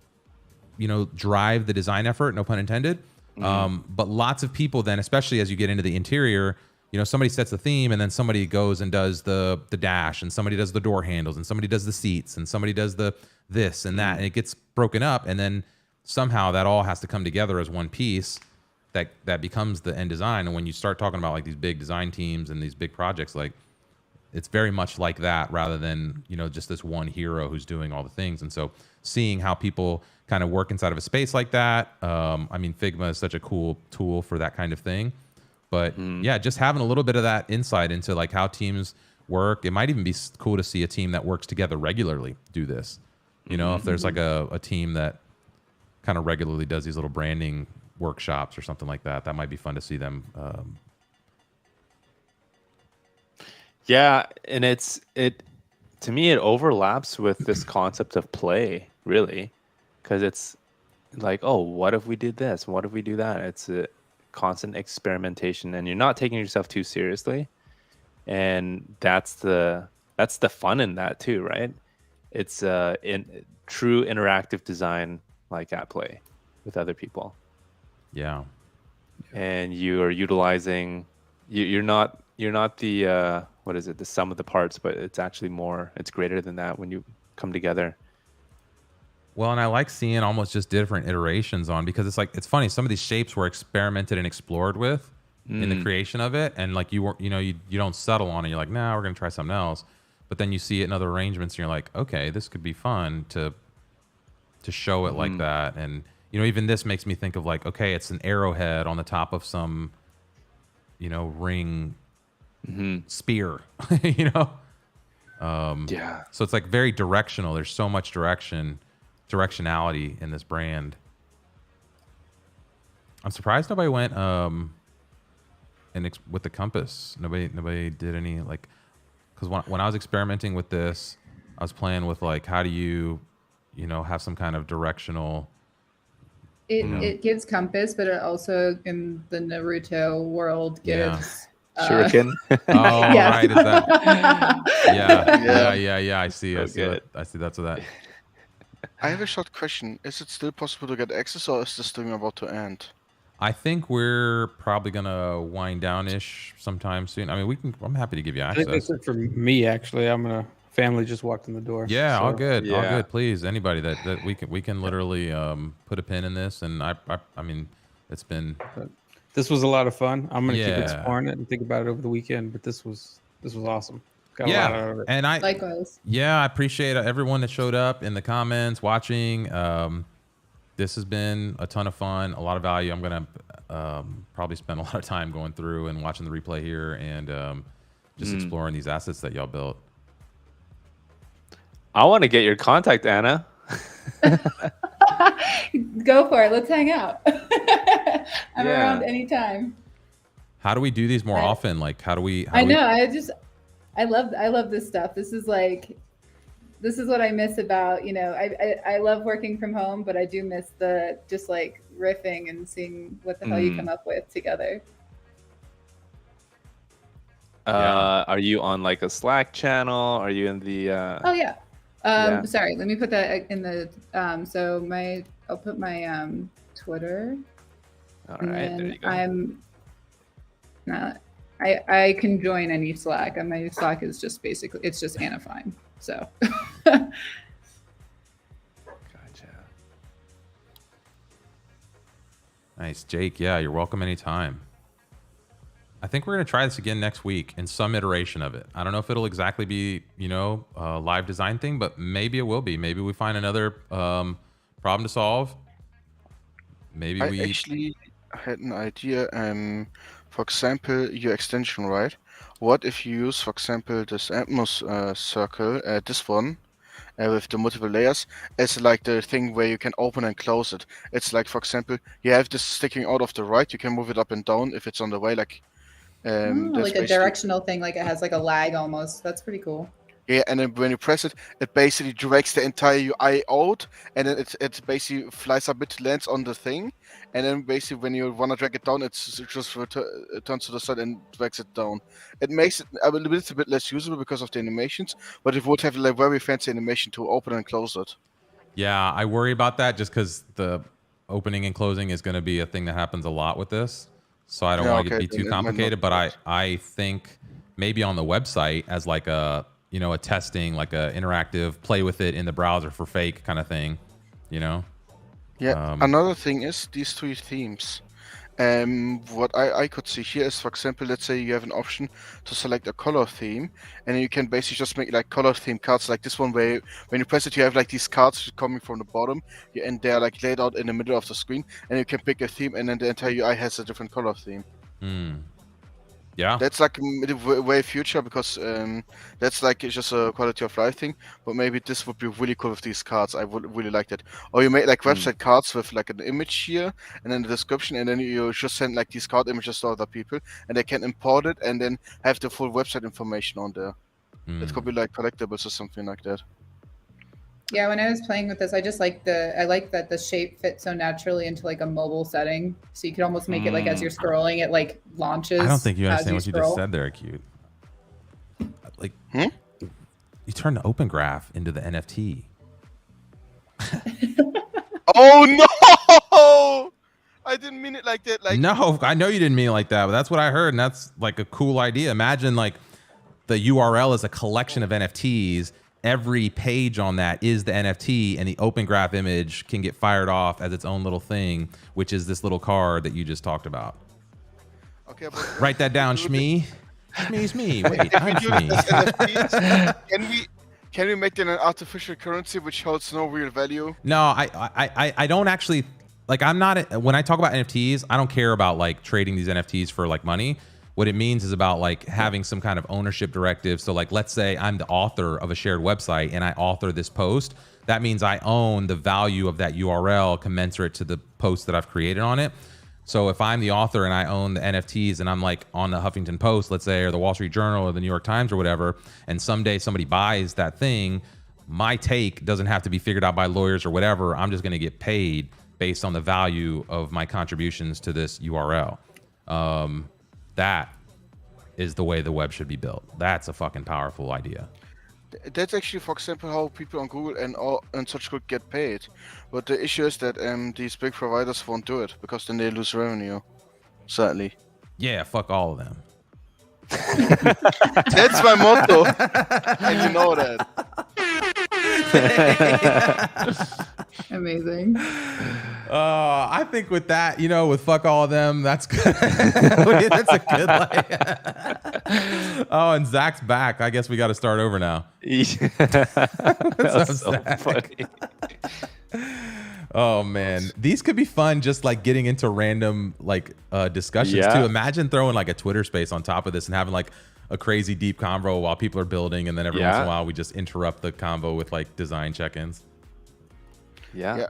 drive the design effort, no pun intended. But lots of people then, especially as you get into the interior, somebody sets the theme and then somebody goes and does the dash, and somebody does the door handles, and somebody does the seats, and somebody does the this and that, and it gets broken up, and then somehow that all has to come together as one piece that becomes the end design. And when you start talking about like these big design teams and these big projects, like it's very much like that rather than, just this one hero who's doing all the things. And so seeing how people kind of work inside of a space like that. I mean, Figma is such a cool tool for that kind of thing. But yeah, just having a little bit of that insight into like how teams work. It might even be cool to see a team that works together regularly do this. If there's like a team that kind of regularly does these little branding workshops or something like that, that might be fun to see them. Yeah, and to me, it overlaps with this concept of play, really, because it's like, oh, what if we did this? What if we do that? It's a constant experimentation, and you're not taking yourself too seriously, and that's the fun in that too, right? It's in true interactive design, like at play with other people. Yeah, and you are utilizing. You're not the what is it, the sum of the parts, but it's actually more, it's greater than that when you come together. Well, and I like seeing almost just different iterations on, because it's like, it's funny, some of these shapes were experimented and explored with in the creation of it, and like you don't settle on it. You're like, nah, we're gonna try something else. But then you see it in other arrangements and you're like, okay, this could be fun to show it like that. And even this makes me think of like, okay, it's an arrowhead on the top of some ring spear. Yeah, so it's like very directional. There's so much directionality in this brand. I'm surprised nobody went with the compass. Nobody did any, like, because when I was experimenting with this, I was playing with like, how do you have some kind of directional. It gives compass, but it also in the Naruto world gives shuriken. Oh, yes. right. Is that, yeah. I see. I see that's what that. I have a short question. Is it still possible to get access, or is the stream about to end? I think we're probably gonna wind down-ish sometime soon. I mean, I'm happy to give you I think access. that's it for me. Actually, family just walked in the door. Yeah, so. all good, all Yeah. good. Please, anybody that we can literally put a pin in this, and I mean, it's been. This was a lot of fun. I'm gonna keep Yeah. exploring it and think about it over the weekend. But this was awesome. Got a lot out of it. And Likewise. I appreciate everyone that showed up in the comments, watching. This has been a ton of fun, a lot of value. I'm gonna probably spend a lot of time going through and watching the replay here and just exploring these assets that y'all built. I want to get your contact, Anna. Go for it. Let's hang out. I'm around anytime. How do we do these more often? Like, how do we? I love this stuff. This is what I miss about, I love working from home, but I do miss the just like riffing and seeing what the hell you come up with together. Are you on like a Slack channel? Are you in the? Oh yeah. Sorry, let me put that in the. I'll put my Twitter. All right, there you go. I can join any Slack, and my Slack is just basically it's just Anna Fine. So. Gotcha. Nice, Jake. Yeah, you're welcome anytime. I think we're gonna try this again next week in some iteration of it. I don't know if it'll exactly be, a live design thing, but maybe it will be. Maybe we find another problem to solve. Maybe I actually had an idea. For example, your extension, right? What if you use, for example, this Atmos circle, this one, with the multiple layers, as like the thing where you can open and close it. It's like, for example, you have this sticking out of the right. You can move it up and down if it's on the way, like. Like a directional thing, like it has like a lag almost. That's pretty cool. Yeah, and then when you press it, it basically drags the entire UI out, and then it basically flies a bit, lands on the thing, and then basically when you want to drag it down, it just turns to the side and drags it down. It makes it a little bit less usable because of the animations, but it would have like very fancy animation to open and close it. Yeah, I worry about that just because the opening and closing is going to be a thing that happens a lot with this. So I don't want it to be too complicated, but I think maybe on the website as like a testing, like a interactive play with it in the browser for fake kind of thing, Yeah. Another thing is these three themes. What I could see here is, for example, let's say you have an option to select a color theme, and you can basically just make like color theme cards like this one, where when you press it, you have like these cards coming from the bottom, and they're like laid out in the middle of the screen, and you can pick a theme, and then the entire UI has a different color theme. Yeah, that's like way future, because that's like just a quality of life thing. But maybe this would be really cool with these cards. I would really like that. Or you make like website cards with like an image here and then the description, and then you just send like these card images to other people, and they can import it and then have the full website information on there. It could be like collectibles or something like that. Yeah, when I was playing with this, I like that the shape fits so naturally into like a mobile setting. So you could almost make it like as you're scrolling, it like launches. I don't think you understand what you just said there, Cute. Like, you turn the open graph into the NFT. Oh no! I didn't mean it like that. Like, no, I know you didn't mean it like that, but that's what I heard, and that's like a cool idea. Imagine like the URL is a collection of NFTs. Every page on that is the NFT, and the open graph image can get fired off as its own little thing, which is this little card that you just talked about. Okay, but write that down, Shmee. Shmee. Wait, I'm Shmee. Can we make it an artificial currency which holds no real value? No, I don't actually like. I'm not, when I talk about NFTs, I don't care about like trading these NFTs for like money. What it means is about like having some kind of ownership directive. So like, let's say I'm the author of a shared website and I author this post. That means I own the value of that URL commensurate to the post that I've created on it. So if I'm the author and I own the NFTs and I'm like on the Huffington Post, let's say, or the Wall Street Journal or the New York Times or whatever, and someday somebody buys that thing, my take doesn't have to be figured out by lawyers or whatever. I'm just going to get paid based on the value of my contributions to this URL. That is the way the web should be built. That's a fucking powerful idea. That's actually, for example, how people on Google and such could get paid. But the issue is that these big providers won't do it because then they lose revenue. Sadly. Yeah, fuck all of them. That's my motto. And you know that. Amazing. I think with that, with fuck all of them, that's good. That's a good Oh, and Zach's back. I guess we got to start over now. That's so funny. Oh man, these could be fun. Just like getting into random discussions too. Imagine throwing like a Twitter space on top of this and having like a crazy deep convo while people are building, and then every once in a while we just interrupt the convo with like design check-ins. Yeah.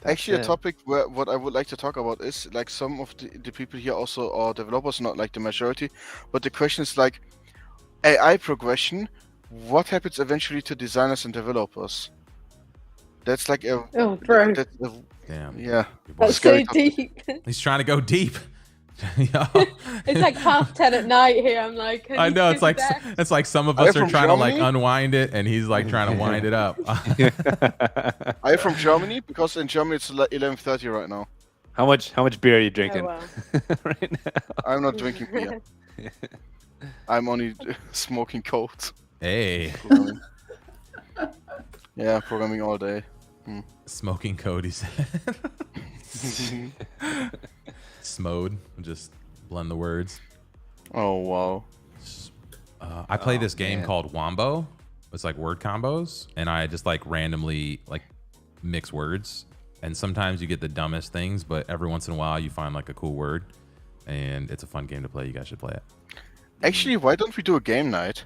Actually, a topic what I would like to talk about is like some of the people here also are developers, not like the majority. But the question is like AI progression. What happens eventually to designers and developers? That's like a bro. Damn. Yeah. That's so deep. He's trying to go deep. It's like 10:30 at night here. I'm like, I know it's like some of us are trying to like unwind it, and he's like trying to wind it up. Are you from Germany? Because in Germany it's 11:30 right now. How much beer are you drinking right now? I'm not drinking beer. I'm only smoking cold. Hey. Yeah, programming all day. Smoking code, he said. Smode, just blend the words. Oh wow! I play this game called Wombo. It's like word combos, and I just like randomly like mix words. And sometimes you get the dumbest things, but every once in a while you find like a cool word, and it's a fun game to play. You guys should play it. Actually, why don't we do a game night?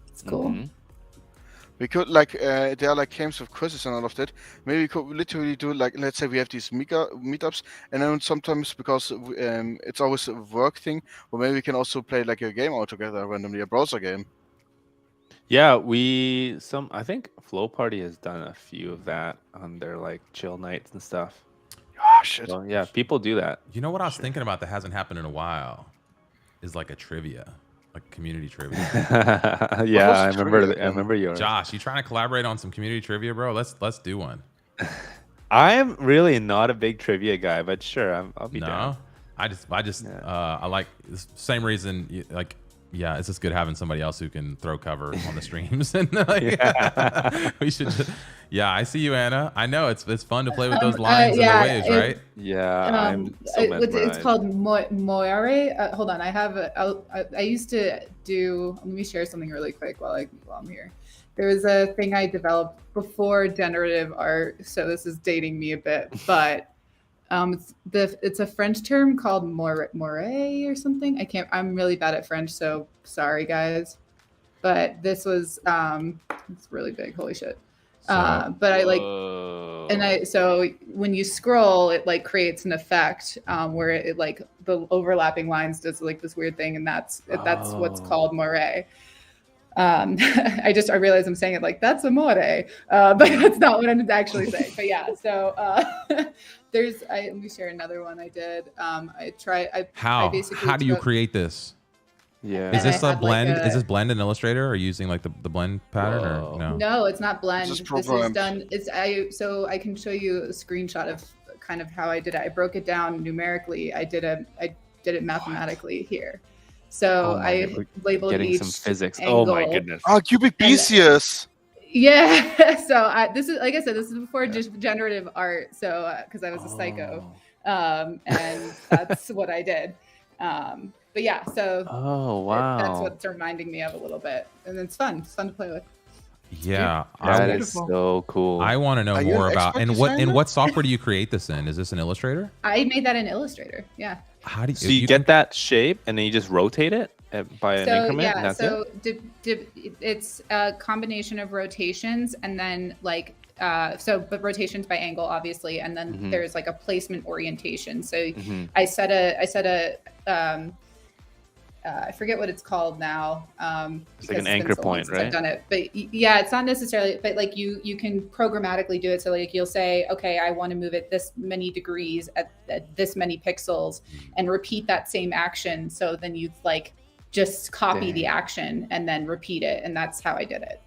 It's cool. We could like there are like games with quizzes and all of that. Maybe we could literally do like, let's say we have these meetups, and then sometimes because it's always a work thing, or maybe we can also play like a game all together randomly, a browser game. Yeah, I think Flow Party has done a few of that on their like chill nights and stuff. Oh shit! So, yeah, people do that. You know what I was thinking about that hasn't happened in a while is like a trivia. Like community trivia. Yeah, I remember yours. Josh, you trying to collaborate on some community trivia, bro? Let's do one. I'm really not a big trivia guy, but sure, I'll be down. I like the same reason. It's just good having somebody else who can throw cover on the streams. And we should just. Yeah, I see you, Anna. I know it's fun to play with those lines and the waves, right? Yeah, I'm so it's called Moire. Hold on, I used to do. Let me share something really quick while I'm here. There was a thing I developed before generative art, so this is dating me a bit, but it's a French term called moire or something. I'm really bad at French, so sorry guys. But this was it's really big. Holy shit. But I like, so when you scroll, it like creates an effect where it like the overlapping lines does like this weird thing, and that's what's called moire. I realize I'm saying it like that's amore, but that's not what I'm actually saying. But yeah, so let me share another one I did. How do you create this? Yeah. Is this a blend? Is this Blend in Illustrator, or using like the blend pattern, or no? No, it's not Blend. This is done. So I can show you a screenshot of kind of how I did it. I broke it down numerically. I did it mathematically here. So I labeled each some physics. Angle. Oh my goodness. Oh, cubic Theseus. Yeah. So this is, like I said, this is before just generative art. So because I was a psycho, and that's what I did. But yeah, so that's what's reminding me of a little bit, and it's fun. It's fun to play with. Yeah, that is so cool. I want to know more about what software do you create this in? Is this an Illustrator? I made that in Illustrator. Yeah. How do you? So you get that shape and then you just rotate it by an increment. Yeah, and that's it's a combination of rotations and then like. But rotations by angle, obviously, and then there's like a placement orientation. So I set a I forget what it's called now. It's like an anchor point, right? I've done it, but yeah, it's not necessarily. But like you can programmatically do it. So like you'll say, okay, I want to move it this many degrees at this many pixels, and repeat that same action. So then you like just copy the action and then repeat it. And that's how I did it.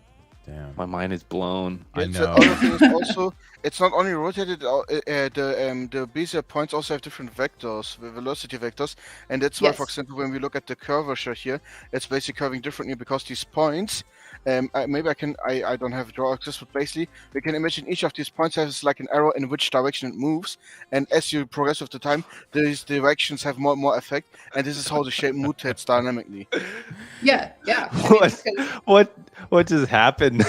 Damn. My mind is blown. I The know. other thing is also, it's not only rotated. The Bezier points also have different vectors, the velocity vectors, and that's why, for example, when we look at the curvature here, it's basically curving differently because these points. Maybe I don't have draw access, but basically we can imagine each of these points has like an arrow in which direction it moves, and as you progress with the time, these directions have more and more effect, and this is how the shape mutates dynamically. Yeah. What just happened?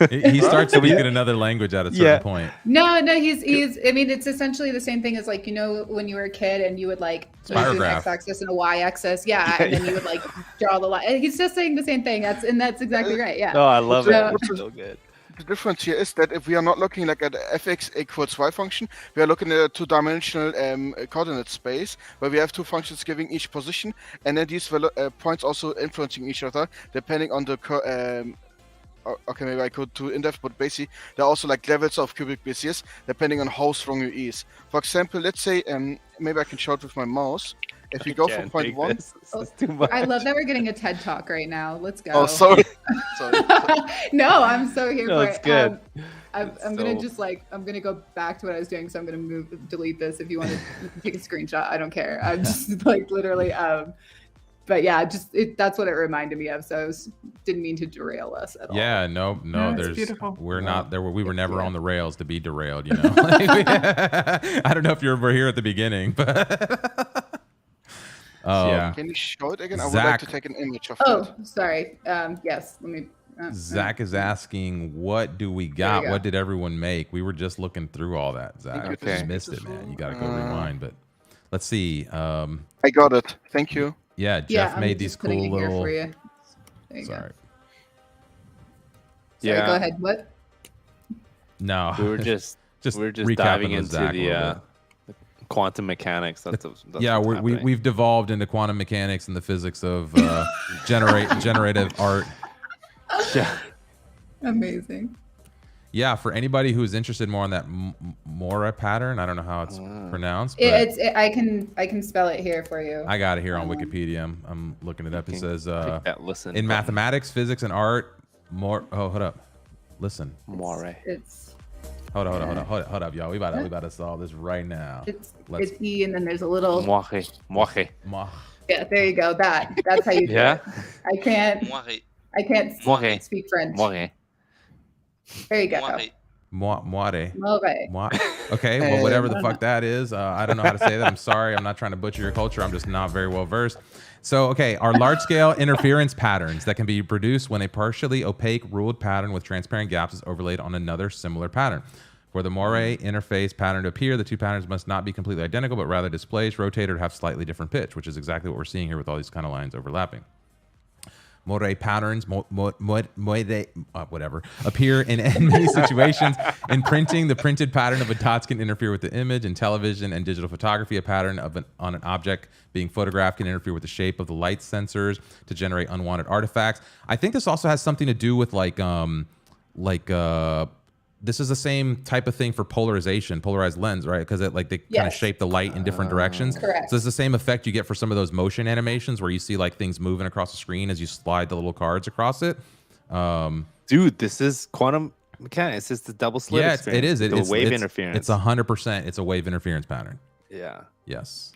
He starts speaking another language at a certain point. No, he's. I mean, it's essentially the same thing as like, you know, when you were a kid and you would like do an x-axis and a y-axis, and then you would like draw the line. He's just saying the same thing. That's exactly right. Yeah. No, I love it. It's so good. The difference here is that if we are not looking like at fx equals y function, we are looking at a two-dimensional coordinate space where we have two functions giving each position, and then these points also influencing each other depending on the okay, maybe I could too in depth, but basically there are also like levels of cubic Beziers depending on how strong you ease. For example, let's say maybe I can show it with my mouse. If you go from point 1, I love that we're getting a TED talk right now. Let's go. Oh, sorry. No, I'm so here for it's it. Good. I'm gonna just I'm gonna go back to what I was doing. So I'm gonna delete this. If you want to, you can take a screenshot. I don't care. I'm just like literally. But yeah, that's what it reminded me of. So didn't mean to derail us at all. Yeah, no, there's beautiful. we're not there. We were never on the rails to be derailed. You know, I don't know if you were here at the beginning, but. Can you show it again? I would like to take an image of it. Sorry. Yes, let me. Zach is asking, what do we got? What did everyone make? We were just looking through all that, Zach. You just missed it, man. You got to go rewind. But let's see. I got it. Thank you. Yeah, Jeff made these cool little. For you. There you Sorry. Go. Sorry, go ahead. What? No, we were just diving into the quantum mechanics. That's we've devolved into quantum mechanics and the physics of generative art. Yeah. Amazing. Yeah, for anybody who's interested more on that Mora pattern, I don't know how it's pronounced. But I can spell it here for you. I got it here on Wikipedia. I'm looking it up. It says listen in mathematics, physics, and art. Hold up. Listen. More. It's. Hold up, y'all. We about to solve this right now. It's E, and then there's a little. More. Yeah, there you go. That's how you do it. I can't speak French. More. There you go. Moire. Okay, well, whatever the fuck that is. I don't know how to say that. I'm sorry. I'm not trying to butcher your culture. I'm just not very well versed. So, okay, our large-scale interference patterns that can be produced when a partially opaque ruled pattern with transparent gaps is overlaid on another similar pattern. For the Moire interface pattern to appear, the two patterns must not be completely identical, but rather displaced, rotated, or have slightly different pitch, which is exactly what we're seeing here with all these kind of lines overlapping. Moire patterns, appear in many situations. In printing, the printed pattern of a dots can interfere with the image. In television and digital photography, a pattern on an object being photographed can interfere with the shape of the light sensors to generate unwanted artifacts. I think this also has something to do with this is the same type of thing for polarized lens, right? Because they kind of shape the light in different directions. Correct. So it's the same effect you get for some of those motion animations where you see like things moving across the screen as you slide the little cards across it. Dude, this is quantum mechanics. It's the double slit. Yeah, experience. it is. It's wave interference. It's 100%. It's a wave interference pattern. Yeah. Yes.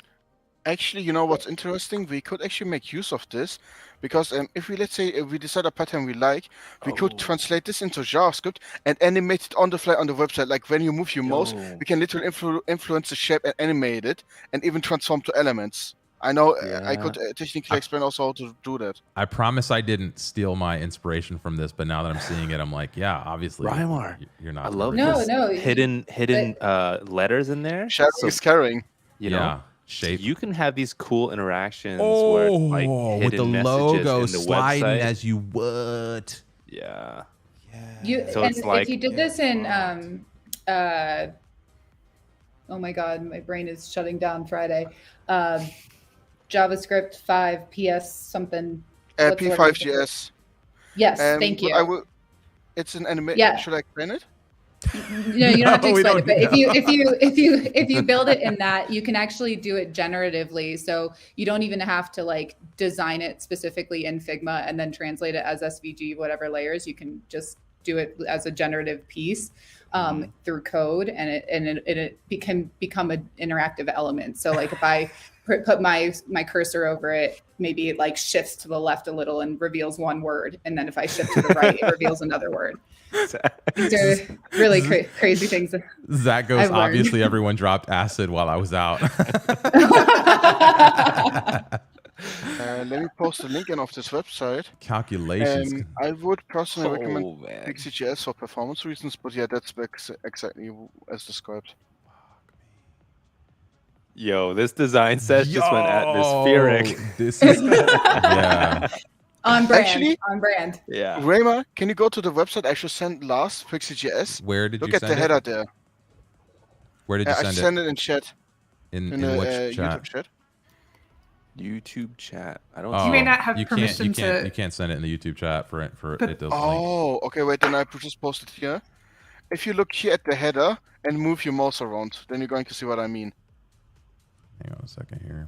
Actually, you know what's interesting? We could actually make use of this because if we decide a pattern we like, we could translate this into JavaScript and animate it on the fly on the website. Like when you move your mouse, we can literally influence the shape and animate it and even transform to elements. I know I could technically explain also how to do that. I promise I didn't steal my inspiration from this, but now that I'm seeing it, I'm like, yeah, obviously. Rymar, you're not. I love this. Hidden letters in there. Sharing is caring. You know? Shape. You can have these cool interactions where it's like hidden with the logo in the sliding website. as you would. Yeah. So it's like, if you did this in oh my god, my brain is shutting down Friday. JavaScript 5 PS something. P5GS. Yes, thank you. It's an animation. Yeah. Should I explain it? No, you don't have to we explain it. don't But if you build it in that, you can actually do it generatively. So you don't even have to like design it specifically in Figma and then translate it as SVG, whatever layers. You can just do it as a generative piece through code, and it can become an interactive element. So like if I put my cursor over it, maybe it like shifts to the left a little and reveals one word, and then if I shift to the right, it reveals another word. These are really crazy things. Zach goes, obviously everyone dropped acid while I was out. Let me post a link in of this website. Calculations. I would personally recommend man. Pixie.js for performance reasons, but yeah, that's exactly as described. Yo, this design set just went atmospheric. This is yeah. On brand. Actually, on brand. Yeah. Rayma, can you go to the website I should send last, Pixie.js? Where did Look you at send the it? header there. Where did you I send sent it in chat. In the which chat? YouTube chat. YouTube chat. I don't. You may not have you permission can't, to. You can't send it in the YouTube chat for it to link. Oh, okay. Wait, then I just posted here. If you look here at the header and move your mouse around, then you're going to see what I mean. Hang on a second here.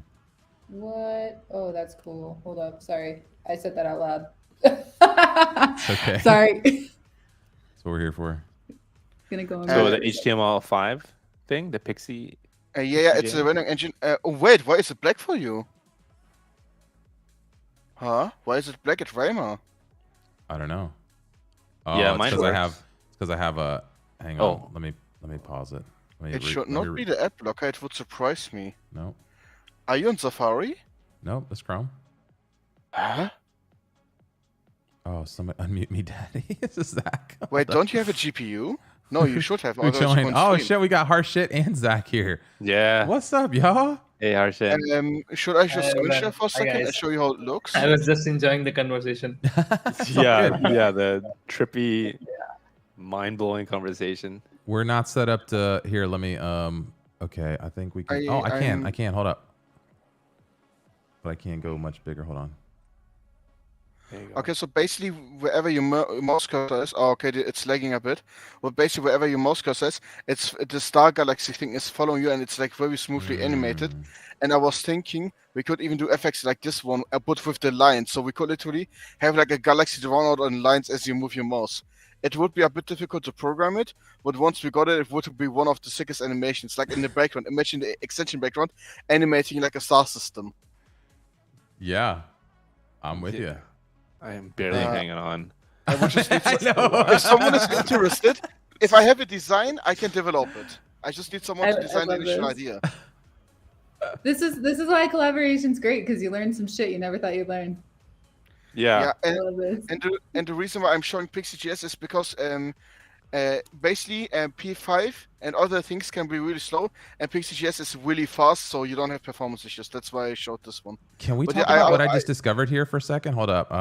What? Oh, that's cool. Hold up. Sorry. I said that out loud. It's okay. Sorry. That's what we're here for. Gonna go on. So the HTML5 thing, the Pixie. Yeah, it's a rendering engine. Oh, wait, why is it black for you? Huh? Why is it black at Rayma? I don't know. Oh, Yeah, it's mine because works. I have a. Hang on. Let me pause it. It should not be the ad blocker. It would surprise me. No. Are you on Safari? No, that's Chrome. Huh? Oh, somebody unmute me, Daddy. This is Zach. Wait, don't you have a GPU? No, you should have. We're otherwise you chilling. won't Oh stream. shit, we got Harsh Shit and Zach here. Yeah. What's up, y'all? Hey, Harshit. Should I just screen share for a Hi, second and guys. show you how it looks? I was just enjoying the conversation. Yeah, the trippy, mind-blowing conversation. We're not set up to here. Let me. Okay, I think we can. I can't. Hold up. But I can't go much bigger. Hold on. There you go. Okay, so basically wherever your mouse cursor is, okay, it's lagging a bit. But basically wherever your mouse cursor is, it's the star galaxy thing is following you, and it's like very smoothly animated. And I was thinking we could even do effects like this one, but with the lines. So we could literally have like a galaxy drawn out on lines as you move your mouse. It would be a bit difficult to program it, but once we got it, it would be one of the sickest animations. Like in the background, imagine the extension background animating like a star system. Yeah, I'm with you. I am barely hanging on. I would just need if someone is interested, if I have a design, I can develop it. I just need someone to design the initial idea. This is why collaboration's great, because you learn some shit you never thought you'd learn. Yeah. I love this. And the reason why I'm showing Pixie.js is because basically P5 and other things can be really slow, and Pixie.js is really fast, so you don't have performance issues. That's why I showed this one. Can we talk about what I just discovered here for a second? Hold up.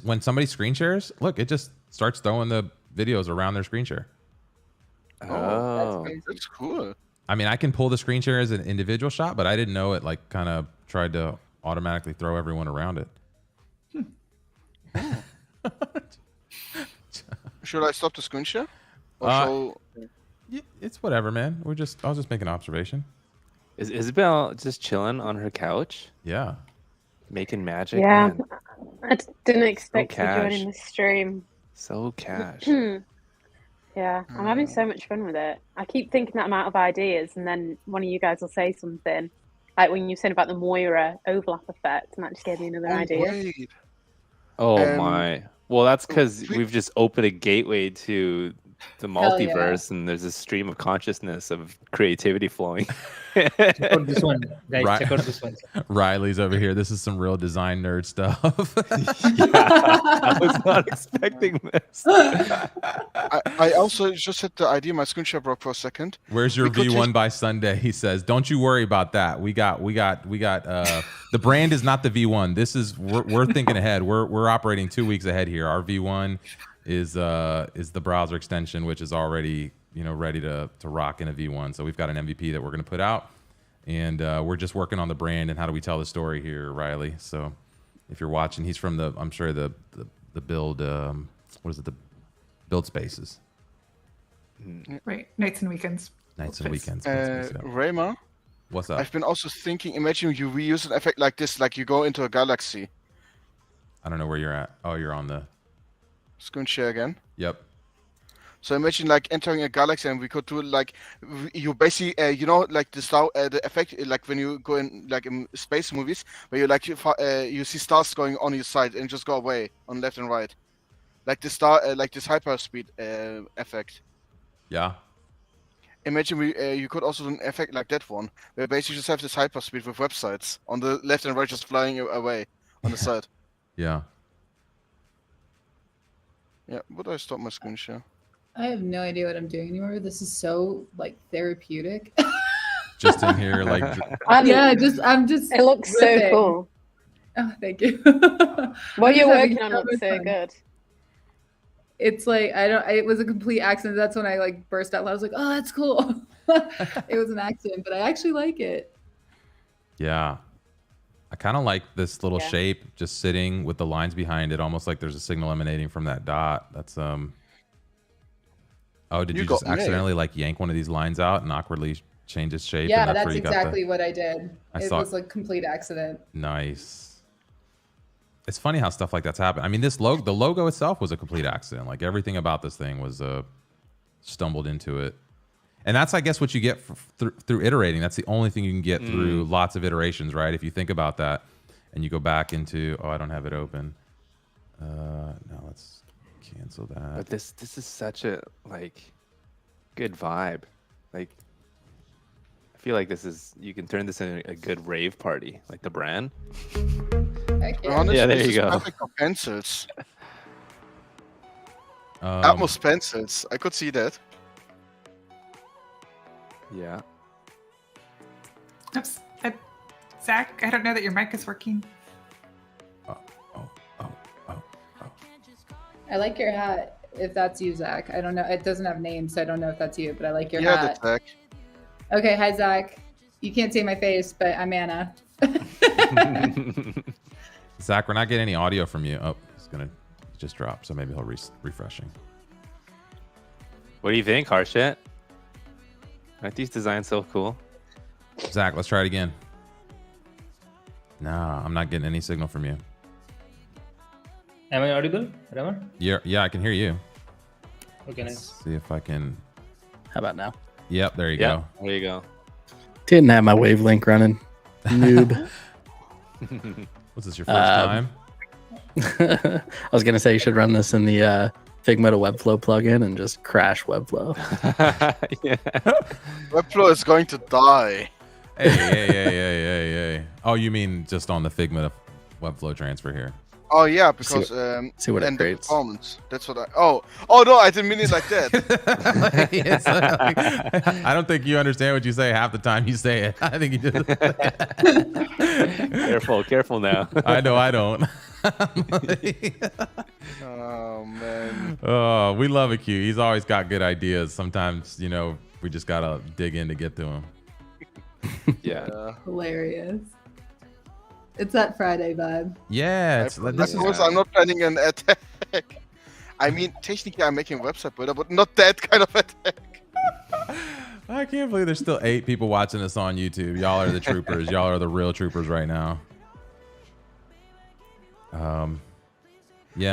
When somebody screen shares, look, it just starts throwing the videos around their screen share. Oh, that's cool. I mean, I can pull the screen share as an individual shot, but I didn't know it like kind of tried to automatically throw everyone around it. Should I stop the screen share? Or It's whatever, man. I was just making an observation. Is Isabel just chilling on her couch? Yeah. Making magic? Yeah, Man. I didn't expect to be cash. joining the stream. So cash. Yeah, I'm having so much fun with it. I keep thinking that I'm out of ideas, and then one of you guys will say something. Like when you said about the Moira overlap effect, and that just gave me another idea. Wait. Oh my. Well, that's because we've just opened a gateway to the Hell yeah. multiverse, and there's a stream of consciousness of creativity flowing. Check out this one, guys. Right. Check out this one. Riley's over here. This is some real design nerd stuff. I was not expecting this. I also just hit the idea. My screen share broke for a second. Where's your V1 by Sunday? He says, "Don't you worry about that. We got. The brand is not the V1. This is we're thinking ahead. We're operating 2 weeks ahead here. Our V1 is the browser extension, which is already ready to rock in a V1. So we've got an MVP that we're going to put out, and we're just working on the brand and how do we tell the story here, Riley. So if you're watching, he's from the build. What is it? The build spaces. Right. Nights and weekends. Nights and weekends. Rayma, What's up? I've been also thinking, imagine you reuse an effect like this, like you go into a galaxy. I don't know where you're at. Oh, you're on the... Screen share again. Yep. So imagine like entering a galaxy, and we could do like you basically you know, like the effect like when you go in like in space movies where you like you see stars going on your side and just go away on left and right, like the star like this hyperspeed effect. Yeah. Imagine you could also do an effect like that one where basically you just have this hyperspeed with websites on the left and right just flying away on the side. Yeah. Yeah. Would I stop my screen share? I have no idea what I'm doing anymore. This is so like therapeutic. Just in here, like. Yeah, I'm just. It looks ripping. so cool. Oh, thank you. What you're having working on so looks much so fun. good. It's like it was a complete accident. That's when I like burst out loud. I was like, "Oh, that's cool." It was an accident, but I actually like it. Yeah. I kind of like this little shape just sitting with the lines behind it, almost like there's a signal emanating from that dot. That's Oh, did you just accidentally like yank one of these lines out and awkwardly change its shape? Yeah, and that's where you exactly what I did. It saw was like complete accident. Nice. It's funny how stuff like that's happened. I mean, the logo itself was a complete accident. Like everything about this thing was stumbled into it. And that's, I guess, what you get through iterating. That's the only thing you can get through lots of iterations, right? If you think about that and you go back into, I don't have it open. No, let's cancel that. But this is such a like good vibe. Like I feel like you can turn this into a good rave party, like the brand. Honestly, yeah, there this you is go. perfect for pencils. Atmos pencils. I could see that. Yeah. Oops. Zach, I don't know that your mic is working. I like your hat. If that's you, Zach. I don't know. It doesn't have names, so I don't know if that's you. But I like your hat. That's Zach. Okay, hi Zach. You can't see my face, but I'm Anna. Zach, we're not getting any audio from you. Oh, it's gonna just drop, so maybe he'll refreshing. What do you think, Harshit? Aren't these designs so cool? Zach, let's try it again. Nah, I'm not getting any signal from you. Am I audible, Ramar? Yeah, I can hear you. Okay, nice. Let's see if I can. How about now? Yep, there you go. There you go. Didn't have my wavelength running. Noob. Was this your first time? I was gonna say you should run this in the Figma to Webflow plugin and just crash Webflow. Yeah. Webflow is going to die. Hey. Oh, you mean just on the Figma Webflow transfer here? Oh yeah, because see what it and the creates. performance. That's what I. Oh no, I didn't mean it like that. I don't think you understand what you say half the time you say it. I think you just. Careful now. I know I don't. Oh man. Oh, we love a Q. He's always got good ideas. Sometimes, we just gotta dig in to get to him. Yeah. Hilarious. It's that Friday vibe. Yeah, I'm not planning an attack. I mean, technically, I'm making a website builder, but not that kind of attack. I can't believe there's still 8 people watching us on YouTube. Y'all are the troopers. Y'all are the real troopers right now. Yeah,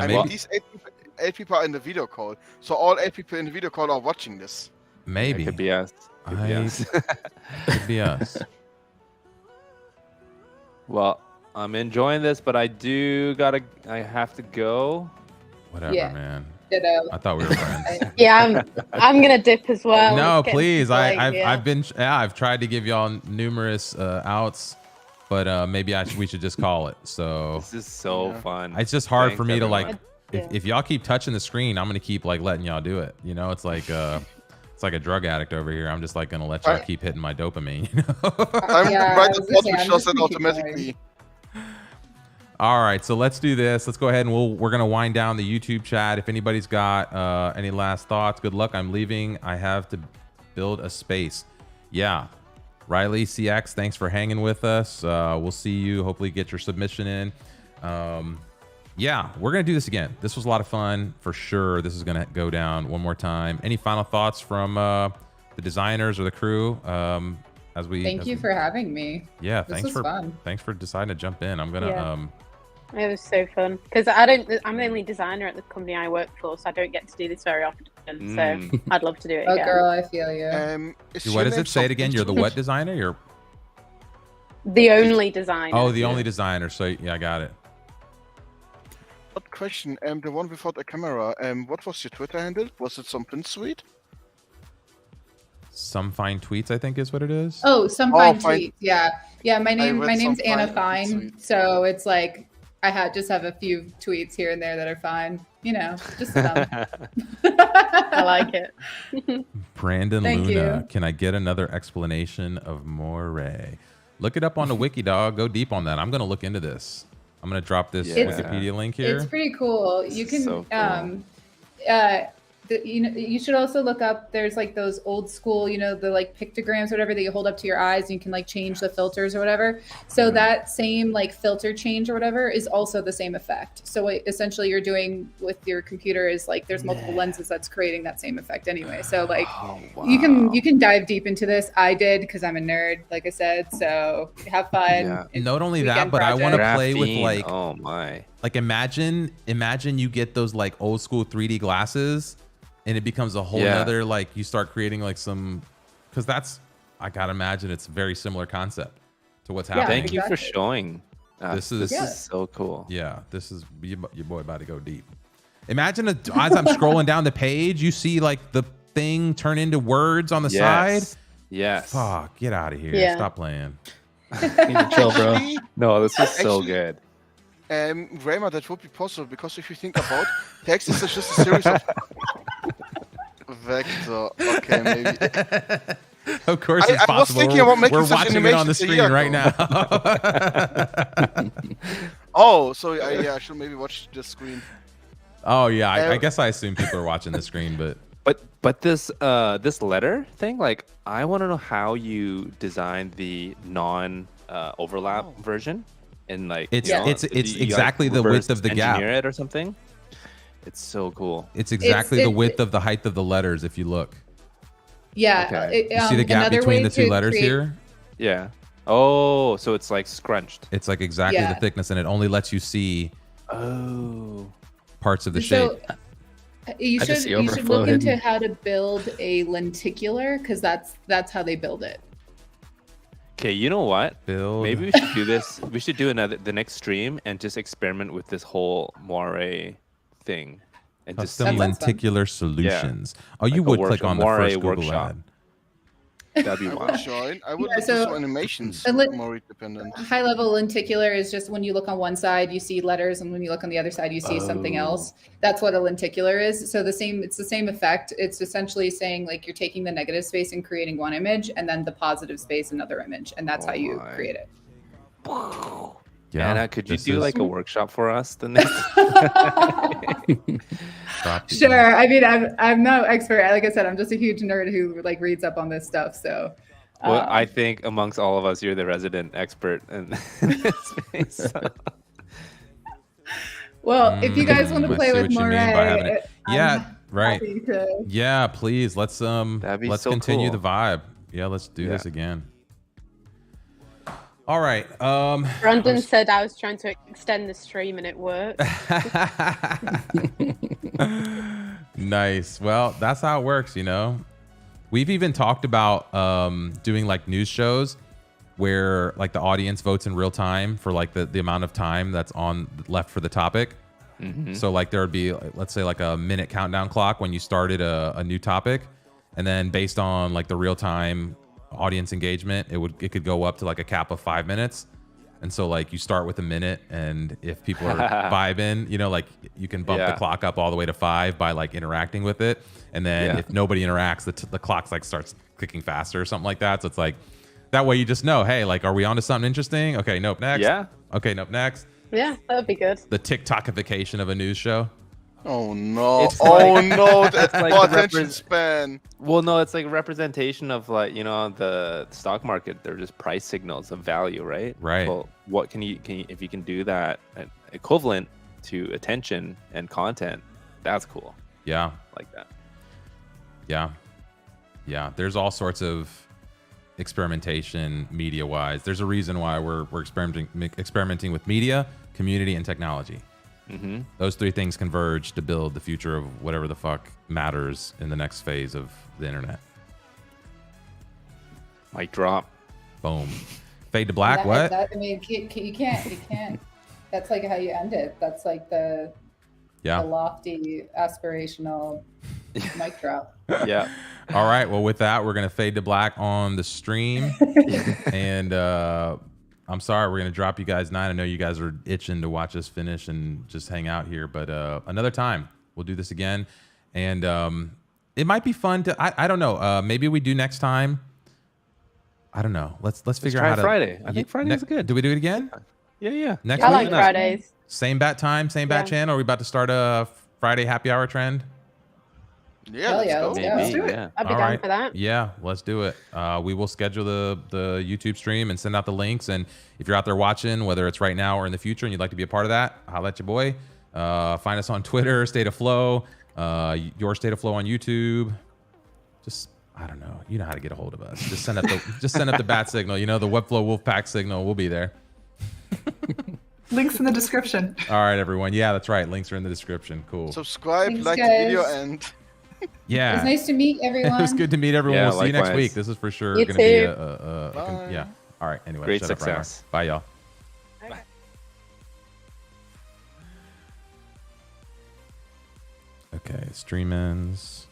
I maybe. mean, these 8 people are in the video call, so all 8 people in the video call are watching this. Maybe. It could be us. Could be us. Well, I'm enjoying this, but I have to go. Whatever, Yeah. man. Ditto. I thought we were friends. Yeah, I'm gonna dip as well. No, It's getting please. late, I've tried to give y'all numerous outs, but maybe we should just call it. So This is so fun. it's just hard Thanks, for me to everyone. if y'all keep touching the screen, I'm gonna keep letting y'all do it. It's like it's like a drug addict over here. I'm just gonna let y'all keep hitting my dopamine. I'm Yeah, right I was at the gonna say, bottom, I'm shows just it gonna keep automatically. All right, so let's do this. Let's go ahead and we're gonna wind down the YouTube chat. If anybody's got any last thoughts, good luck. I'm leaving. I have to build a space. Yeah, Riley CX, thanks for hanging with us. We'll see you. Hopefully, get your submission in. yeah, we're going to do this again. This was a lot of fun for sure. This is going to go down one more time. Any final thoughts from the designers or the crew? Thank you for having me. Yeah, this was fun. Thanks for deciding to jump in. I'm going to It was so fun because I'm the only designer at the company I work for, so I don't get to do this very often. So I'd love to do it again. Oh, girl, I feel you. what is it? Say it again. You're the what designer? You're the only designer. Oh, the only designer. So yeah, I got it. What question? The one without a camera. What was your Twitter handle? Was it some Prince Suite? Some Fine Tweets, I think is what it is. Oh, some fine tweets. Yeah. My name's Anna Fine. Fine. So it's like I just have a few tweets here and there that are fine. You know, just some. I like it. Brandon Thank Luna, you. can I get another explanation of moire? Look it up on the wiki, dog. Go deep on that. I'm gonna look into this. I'm gonna drop this Wikipedia link here. It's pretty cool. You can So cool. you should also look up, there's like those old school, the like pictograms or whatever that you hold up to your eyes and you can like change the filters or whatever. So that same like filter change or whatever is also the same effect. So what essentially you're doing with your computer is like there's multiple lenses that's creating that same effect anyway. So like you can dive deep into this. I did because I'm a nerd, like I said. So have fun. Yeah. Not only that, Weekend but I want to project. play with Graphene, like, oh my. like imagine you get those like old school 3D glasses, and it becomes a whole other like you start creating like some, because I gotta imagine it's a very similar concept to what's happening. Thank you for showing. This is so cool. Yeah, this is your boy about to go deep. Imagine as I'm scrolling down the page, you see like the thing turn into words on the side. Yes. Fuck, get out of here. Yeah. Stop playing. Chill, bro. No, this is so good. Rayma, that would be possible because if you think about text is just a series of vector. Okay, maybe. Of course it's I was possible. thinking about making We're such watching it on the animations a year screen right ago. now. Oh, so I should maybe watch the screen. Oh yeah, I guess I assume people are watching the screen, But this this letter thing, like I want to know how you designed the non overlap version, and like it's you know, it's you, exactly the width of the gap. Engineer it or something. It's so cool. It's exactly the width of the height of the letters if you look. Yeah. Okay. You see the gap between the two letters here? Yeah. Oh, so it's like scrunched. It's like exactly the thickness, and it only lets you see parts of the shape. You should look into how to build a lenticular because that's how they build it. Okay, you know what? Build. Maybe we should do this. We should do the next stream and just experiment with this whole moire thing. And Custom just lenticular solutions. Oh, you Like a would click workshop, on the moire first Google workshop. ad. That'd be I would wild. join. I would Yeah, look so for animations a more dependent. High level lenticular is just when you look on one side, you see letters, and when you look on the other side, you see something else. That's what a lenticular is. So it's the same effect. It's essentially saying like you're taking the negative space and creating one image, and then the positive space another image, and that's how you create it. Yeah, Anna, could you this do is- like a workshop for us the next? Sure. I mean, I'm no expert. Like I said, I'm just a huge nerd who like reads up on this stuff. So. Well, I think amongst all of us, you're the resident expert in this space. So. Well, if you guys want to I play see with what you mean by having Moray, it. Yeah, right. happy to- Yeah, please. Let's be let's so continue cool. the vibe. Yeah, let's do this again. All right. Brandon said I was trying to extend the stream and it worked. Nice. Well, that's how it works, you know. We've even talked about doing like news shows where like the audience votes in real time for like the amount of time that's on left for the topic. Mm-hmm. So like there would be, let's say like a minute countdown clock when you started a new topic, and then based on like the real time audience engagement, it could go up to like a cap of 5 minutes. And so like you start with a minute, and if people are vibing, you know, like you can bump the clock up all the way to 5 by like interacting with it. And then if nobody interacts, the clock like starts clicking faster or something like that. So it's like that way you just know, hey, like, are we onto something interesting? Okay, nope, next. Yeah. Okay, nope, next. Yeah, that would be good. The TikTokification of a news show. Oh no! It's Oh like- no! That's it's like more the attention span. Well, no, it's like representation of like, you know, the stock market. They're just price signals of value, right? Right. Well, what can you if you can do that equivalent to attention and content, that's cool. Yeah. Like that. Yeah. Yeah. There's all sorts of experimentation media wise. There's a reason why we're experimenting with media, community, and technology. Mm-hmm. Those three things converge to build the future of whatever the fuck matters in the next phase of the internet. Mic drop. Boom. Fade to black. Yeah, What? I mean, you can't. That's like how you end it. That's like the lofty, aspirational mic drop. Yeah. All right. Well, with that, we're gonna fade to black on the stream, and I'm sorry, we're gonna drop you guys 9. I know you guys are itching to watch us finish and just hang out here, but another time we'll do this again, and it might be fun to. I don't know. Maybe we do next time. I don't know. Let's figure out how to. Friday. I think Friday is good. Do we do it again? Yeah. Next I week? like Fridays. Same bat time, same bat channel. Are we about to start a Friday happy hour trend? Yeah, Hell yeah, let's go. let's do it. Yeah. I'd be down for that. Yeah, let's do it. We will schedule the YouTube stream and send out the links. And if you're out there watching, whether it's right now or in the future, and you'd like to be a part of that, holla at your boy. Find us on Twitter, State of Flow, your State of Flow on YouTube. Just, I don't know. You know how to get a hold of us. Just send up the bat signal. You know, the Webflow Wolfpack signal. We'll be there. Links in the description. All right, everyone. Yeah, that's right. Links are in the description. Cool. Subscribe, Thanks, like guys. the video, and Yeah. It was nice to meet everyone. It was good to meet everyone. Yeah, We'll see you next likewise. week. This is for sure You going to be too. yeah. All right. Anyway, Great shut up, Reimer. success. Bye, y'all. Okay, stream ends.